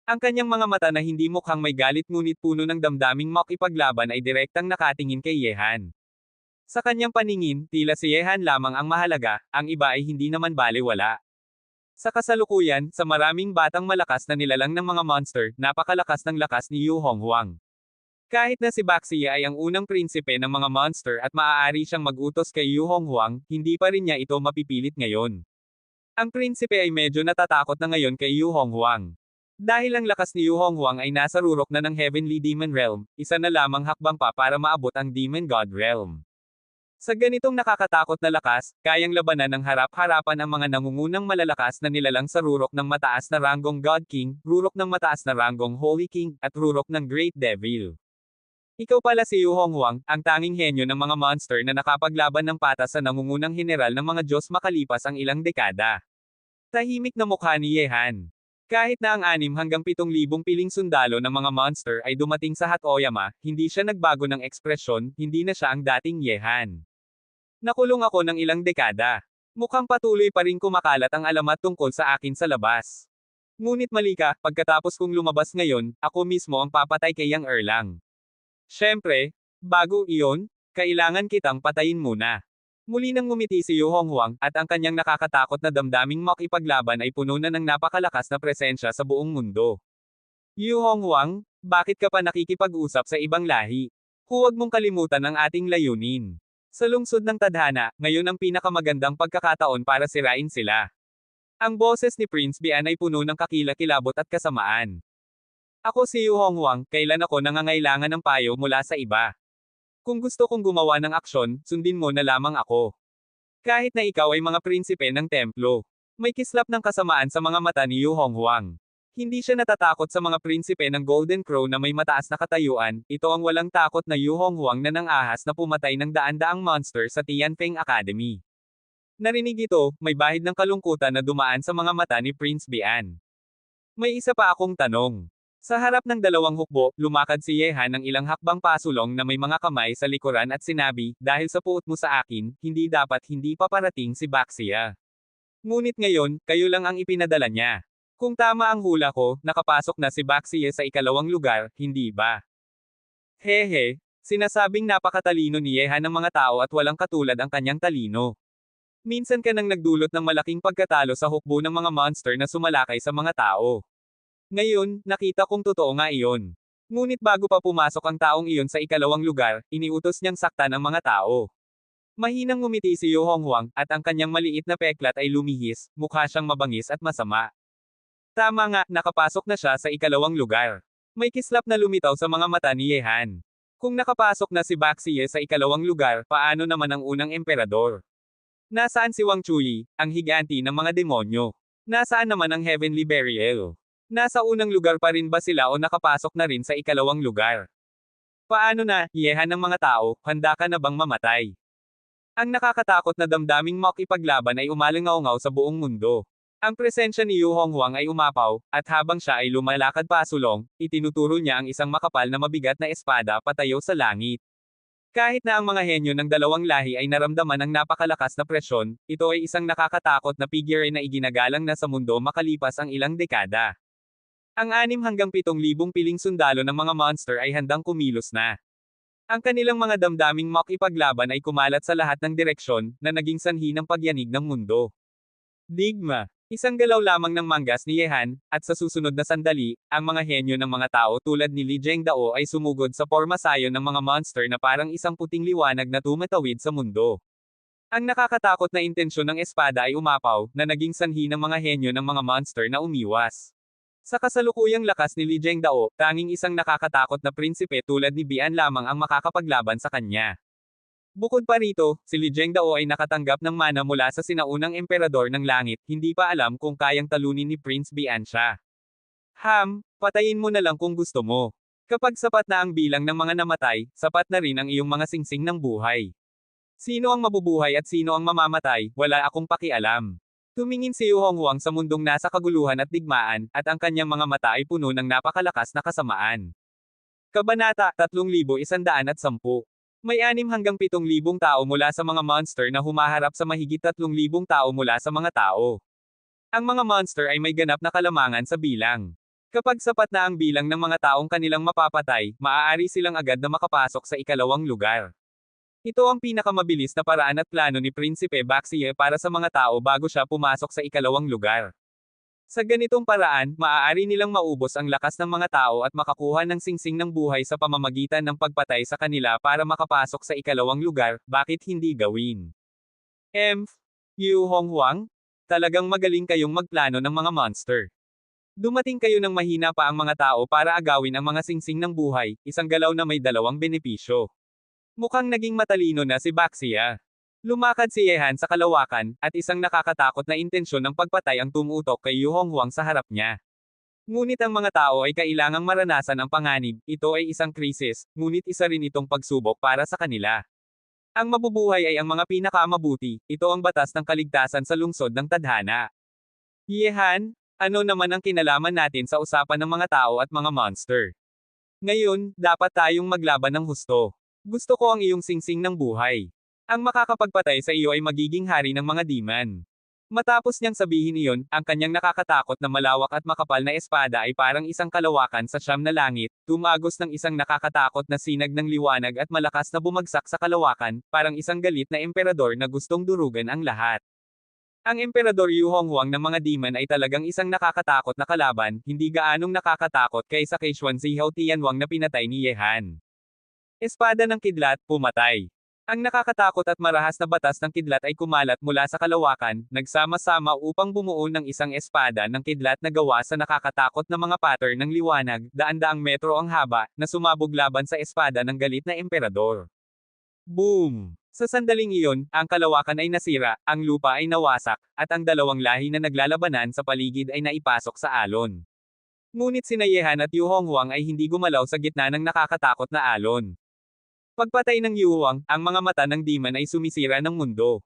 Speaker 1: Ang kanyang mga mata na hindi mukhang may galit ngunit puno ng damdaming makipaglaban ay direktang nakatingin kay Yehan. Sa kanyang paningin, tila si Yehan lamang ang mahalaga, ang iba ay hindi naman balewala. Sa kasalukuyan, sa maraming batang malakas na nilalang ng mga monster, napakalakas ng lakas ni Yu Honghuang. Kahit na si Baxia ay ang unang prinsipe ng mga monster at maaari siyang mag-utos kay Yu Honghuang, hindi pa rin niya ito mapipilit ngayon. Ang prinsipe ay medyo natatakot na ngayon kay Yu Honghuang. Dahil ang lakas ni Yu Honghuang ay nasa rurok na ng Heavenly Demon Realm, isa na lamang hakbang pa para maabot ang Demon God Realm. Sa ganitong nakakatakot na lakas, kayang labanan ng harap-harapan ang mga nangungunang malalakas na nilalang sa rurok ng mataas na ranggong God King, rurok ng mataas na ranggong Holy King, at rurok ng Great Devil. Ikaw pala si Yu Honghuang, ang tanging henyo ng mga monster na nakapaglaban ng patas sa nangungunang general ng mga Diyos makalipas ang ilang dekada. Tahimik na mukha ni Yehan. Kahit na ang 6 hanggang 7,000 piling sundalo ng mga monster ay dumating sa Hatoyama, hindi siya nagbago ng ekspresyon, hindi na siya ang dating Yehan. Nakulong ako ng ilang dekada. Mukhang patuloy pa rin kumakalat ang alamat tungkol sa akin sa labas. Ngunit mali ka, pagkatapos kong lumabas ngayon, ako mismo ang papatay kay Yang Erlang. Siyempre, bago iyon, kailangan kitang patayin muna. Muli nang ngumiti si Yu Honghuang, at ang kanyang nakakatakot na damdaming makipaglaban ay puno na ng napakalakas na presensya sa buong mundo. Yu Honghuang, bakit ka pa nakikipag-usap sa ibang lahi? Huwag mong kalimutan ang ating layunin. Sa lungsod ng tadhana, ngayon ang pinakamagandang pagkakataon para sirain sila. Ang boses ni Prince Bian ay puno ng kakilakilabot at kasamaan. Ako si Yu Honghuang, kailan ako nangangailangan ng payo mula sa iba. Kung gusto kong gumawa ng aksyon, sundin mo na lamang ako. Kahit na ikaw ay mga prinsipe ng templo. May kislap ng kasamaan sa mga mata ni Yu Honghuang. Hindi siya natatakot sa mga prinsipe ng Golden Crow na may mataas na katayuan, ito ang walang takot na Yu Honghuang na nang-ahas na pumatay ng daan-daang monster sa Tianfeng Academy. Narinig ito, may bahid ng kalungkutan na dumaan sa mga mata ni Prince Bian. May isa pa akong tanong. Sa harap ng dalawang hukbo, lumakad si Yehan ng ilang hakbang pasulong na may mga kamay sa likuran at sinabi, dahil sa puot mo sa akin, hindi dapat hindi paparating si Baxia. Ngunit ngayon, kayo lang ang ipinadala niya. Kung tama ang hula ko, nakapasok na si Baxia sa ikalawang lugar, hindi ba? Hehe, sinasabing napakatalino ni Yehan ng mga tao at walang katulad ang kanyang talino. Minsan ka nang nagdulot ng malaking pagkatalo sa hukbo ng mga monster na sumalakay sa mga tao. Ngayon, nakita kong totoo nga iyon. Ngunit bago pa pumasok ang taong iyon sa ikalawang lugar, iniutos niyang saktan ang mga tao. Mahinang ngumiti si Yu Honghuang, at ang kanyang maliit na peklat ay lumihis, mukha siyang mabangis at masama. Tama nga, nakapasok na siya sa ikalawang lugar. May kislap na lumitaw sa mga mata ni Yehan. Kung nakapasok na si Baxie sa ikalawang lugar, paano naman ang unang emperador? Nasaan si Wang Chuyi, ang higanti ng mga demonyo? Nasaan naman ang Heavenly Burial? Nasa unang lugar pa rin ba sila o nakapasok na rin sa ikalawang lugar? Paano na, Yehan ng mga tao, handa ka na bang mamatay? Ang nakakatakot na damdaming makipaglaban ay umalingaw-ngaw sa buong mundo. Ang presensya ni Yu Honghuang ay umapaw, at habang siya ay lumalakad pasulong, itinuturo niya ang isang makapal na mabigat na espada patayo sa langit. Kahit na ang mga henyo ng dalawang lahi ay naramdaman ang napakalakas na presyon, ito ay isang nakakatakot na figure na iginagalang na sa mundo makalipas ang ilang dekada. Ang 6 hanggang 7,000 piling sundalo ng mga monster ay handang kumilos na. Ang kanilang mga damdaming makipaglaban ay kumalat sa lahat ng direksyon, na naging sanhi ng pagyanig ng mundo. Digma. Isang galaw lamang ng manggas ni Yehan, at sa susunod na sandali, ang mga henyo ng mga tao tulad ni Li Zhengdao ay sumugod sa pormasayon ng mga monster na parang isang puting liwanag na tumatawid sa mundo. Ang nakakatakot na intensyon ng espada ay umapaw, na naging sanhi ng mga henyo ng mga monster na umiwas. Sa kasalukuyang lakas ni Li Zhengdao, tanging isang nakakatakot na prinsipe tulad ni Bian lamang ang makakapaglaban sa kanya. Bukod pa rito, si Li Zhengdao ay nakatanggap ng mana mula sa sinaunang emperador ng langit, hindi pa alam kung kayang talunin ni Prince Bian siya. Patayin mo na lang kung gusto mo. Kapag sapat na ang bilang ng mga namatay, sapat na rin ang iyong mga singsing ng buhay. Sino ang mabubuhay at sino ang mamamatay, wala akong pakialam. Tumingin si Yu Honghuang sa mundong nasa kaguluhan at digmaan, at ang kanyang mga mata ay puno ng napakalakas na kasamaan. Kabanata 3110. May 6 hanggang 7,000 tao mula sa mga monster na humaharap sa mahigit 3,000 tao mula sa mga tao. Ang mga monster ay may ganap na kalamangan sa bilang. Kapag sapat na ang bilang ng mga taong kanilang mapapatay, maaari silang agad na makapasok sa ikalawang lugar. Ito ang pinakamabilis na paraan at plano ni Prinsipe Baxie para sa mga tao bago siya pumasok sa ikalawang lugar. Sa ganitong paraan, maaari nilang maubos ang lakas ng mga tao at makakuha ng singsing ng buhay sa pamamagitan ng pagpatay sa kanila para makapasok sa ikalawang lugar, bakit hindi gawin? Yu Honghuang? Talagang magaling kayong magplano ng mga monster. Dumating kayo ng mahina pa ang mga tao para agawin ang mga singsing ng buhay, isang galaw na may dalawang benepisyo. Mukhang naging matalino na si Baxia. Lumakad si Yehan sa kalawakan, at isang nakakatakot na intensyon ng pagpatay ang tumutok kay Yu Honghuang sa harap niya. Ngunit ang mga tao ay kailangang maranasan ang panganib, ito ay isang krisis, ngunit isa rin itong pagsubok para sa kanila. Ang mabubuhay ay ang mga pinakamabuti, ito ang batas ng kaligtasan sa lungsod ng tadhana. Yehan, ano naman ang kinalaman natin sa usapan ng mga tao at mga monster? Ngayon, dapat tayong maglaban ng husto. Gusto ko ang iyong singsing ng buhay. Ang makakapagpatay sa iyo ay magiging hari ng mga demon. Matapos niyang sabihin iyon, ang kanyang nakakatakot na malawak at makapal na espada ay parang isang kalawakan sa siyam na langit, tumagos ng isang nakakatakot na sinag ng liwanag at malakas na bumagsak sa kalawakan, parang isang galit na emperador na gustong durugan ang lahat. Ang Emperador Yu Honghuang ng mga demon ay talagang isang nakakatakot na kalaban, hindi gaanong nakakatakot kaysa kay Xuanzihao Tianwang na pinatay ni Yehan. Espada ng kidlat, pumatay. Ang nakakatakot at marahas na batas ng kidlat ay kumalat mula sa kalawakan, nagsama-sama upang bumuo ng isang espada ng kidlat na gawa sa nakakatakot na mga pattern ng liwanag, daan-daang metro ang haba, na sumabog laban sa espada ng galit na emperador. Boom! Sa sandaling iyon, ang kalawakan ay nasira, ang lupa ay nawasak, at ang dalawang lahi na naglalabanan sa paligid ay naipasok sa alon. Ngunit sina Yehan at Yu Honghuang ay hindi gumalaw sa gitna ng nakakatakot na alon. Pagpatay ng Yu Huang, ang mga mata ng demon ay sumisira ng mundo.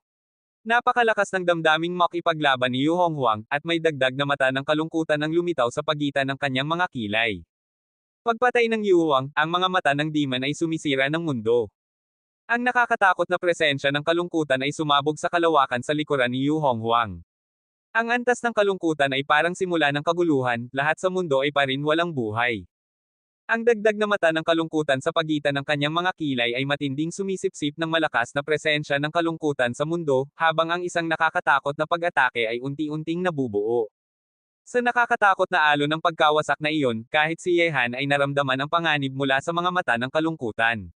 Speaker 1: Napakalakas ng damdaming makipaglaban ni Yu Honghuang, at may dagdag na mata ng kalungkutan ng lumitaw sa pagitan ng kanyang mga kilay. Pagpatay ng Yu Huang, ang mga mata ng demon ay sumisira ng mundo. Ang nakakatakot na presensya ng kalungkutan ay sumabog sa kalawakan sa likuran ni Yu Honghuang. Ang antas ng kalungkutan ay parang simula ng kaguluhan, lahat sa mundo ay parin walang buhay. Ang dagdag na mata ng kalungkutan sa pagitan ng kanyang mga kilay ay matinding sumisipsip ng malakas na presensya ng kalungkutan sa mundo, habang ang isang nakakatakot na pag-atake ay unti-unting nabubuo. Sa nakakatakot na alon ng pagkawasak na iyon, kahit si Yehan ay naramdaman ang panganib mula sa mga mata ng kalungkutan.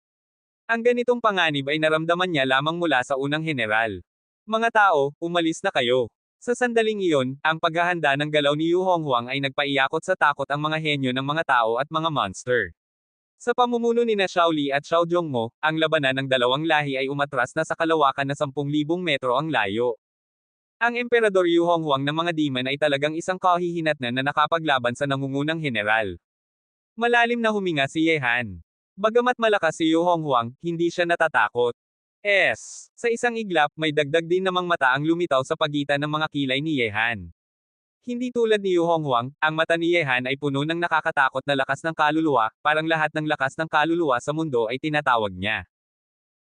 Speaker 1: Ang ganitong panganib ay naramdaman niya lamang mula sa unang general. Mga tao, umalis na kayo. Sa sandaling iyon, ang paghahanda ng galaw ni Yu Honghuang ay nagpaiyakot sa takot ang mga henyo ng mga tao at mga monster. Sa pamumuno ni Xiao Li at Xiao Zhongmo, ang labanan ng dalawang lahi ay umatras na sa kalawakan na 10,000 metro ang layo. Ang Emperador Yu Honghuang ng mga demon ay talagang isang kahihinatnan na nakapaglaban sa nangungunang general. Malalim na huminga si Yehan. Bagamat malakas si Yu Honghuang, hindi siya natatakot. Sa isang iglap, may dagdag din namang mata ang lumitaw sa pagitan ng mga kilay ni Yehan. Hindi tulad ni Yu Honghuang, ang mata ni Yehan ay puno ng nakakatakot na lakas ng kaluluwa, parang lahat ng lakas ng kaluluwa sa mundo ay tinatawag niya.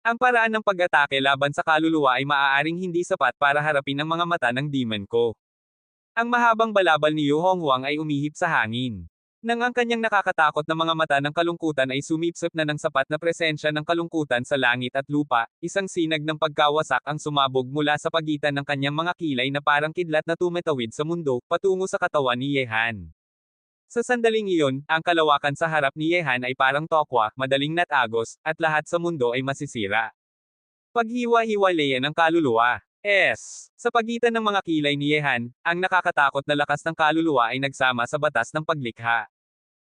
Speaker 1: Ang paraan ng pag-atake laban sa kaluluwa ay maaaring hindi sapat para harapin ang mga mata ng demon ko. Ang mahabang balabal ni Yu Honghuang ay umihip sa hangin. Nang ang kanyang nakakatakot na mga mata ng kalungkutan ay sumipsip na ng sapat na presensya ng kalungkutan sa langit at lupa, isang sinag ng pagkawasak ang sumabog mula sa pagitan ng kanyang mga kilay na parang kidlat na tumetawid sa mundo, patungo sa katawan ni Yehan. Sa sandaling iyon, ang kalawakan sa harap ni Yehan ay parang tokwa, madaling natagos, at lahat sa mundo ay masisira. Paghiwa-hiwalayan ng kaluluwa. Sa pagitan ng mga kilay ni Yehan, ang nakakatakot na lakas ng kaluluwa ay nagsama sa batas ng paglikha.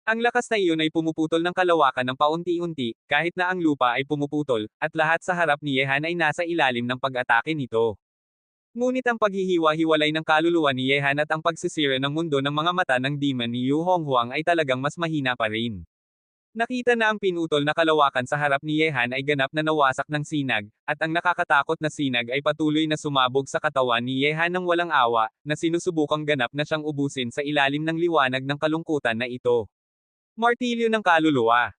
Speaker 1: Ang lakas na iyon ay pumuputol ng kalawakan ng paunti-unti, kahit na ang lupa ay pumuputol, at lahat sa harap ni Yehan ay nasa ilalim ng pag-atake nito. Ngunit ang paghihiwa-hiwalay ng kaluluwa ni Yehan at ang pagsisira ng mundo ng mga mata ng demon ni Yu Honghuang ay talagang mas mahina pa rin. Nakita na ang pinutol na kalawakan sa harap ni Yehan ay ganap na nawasak ng sinag, at ang nakakatakot na sinag ay patuloy na sumabog sa katawan ni Yehan ng walang awa, na sinusubukang ganap na siyang ubusin sa ilalim ng liwanag ng kalungkutan na ito. Martilyo ng kaluluwa.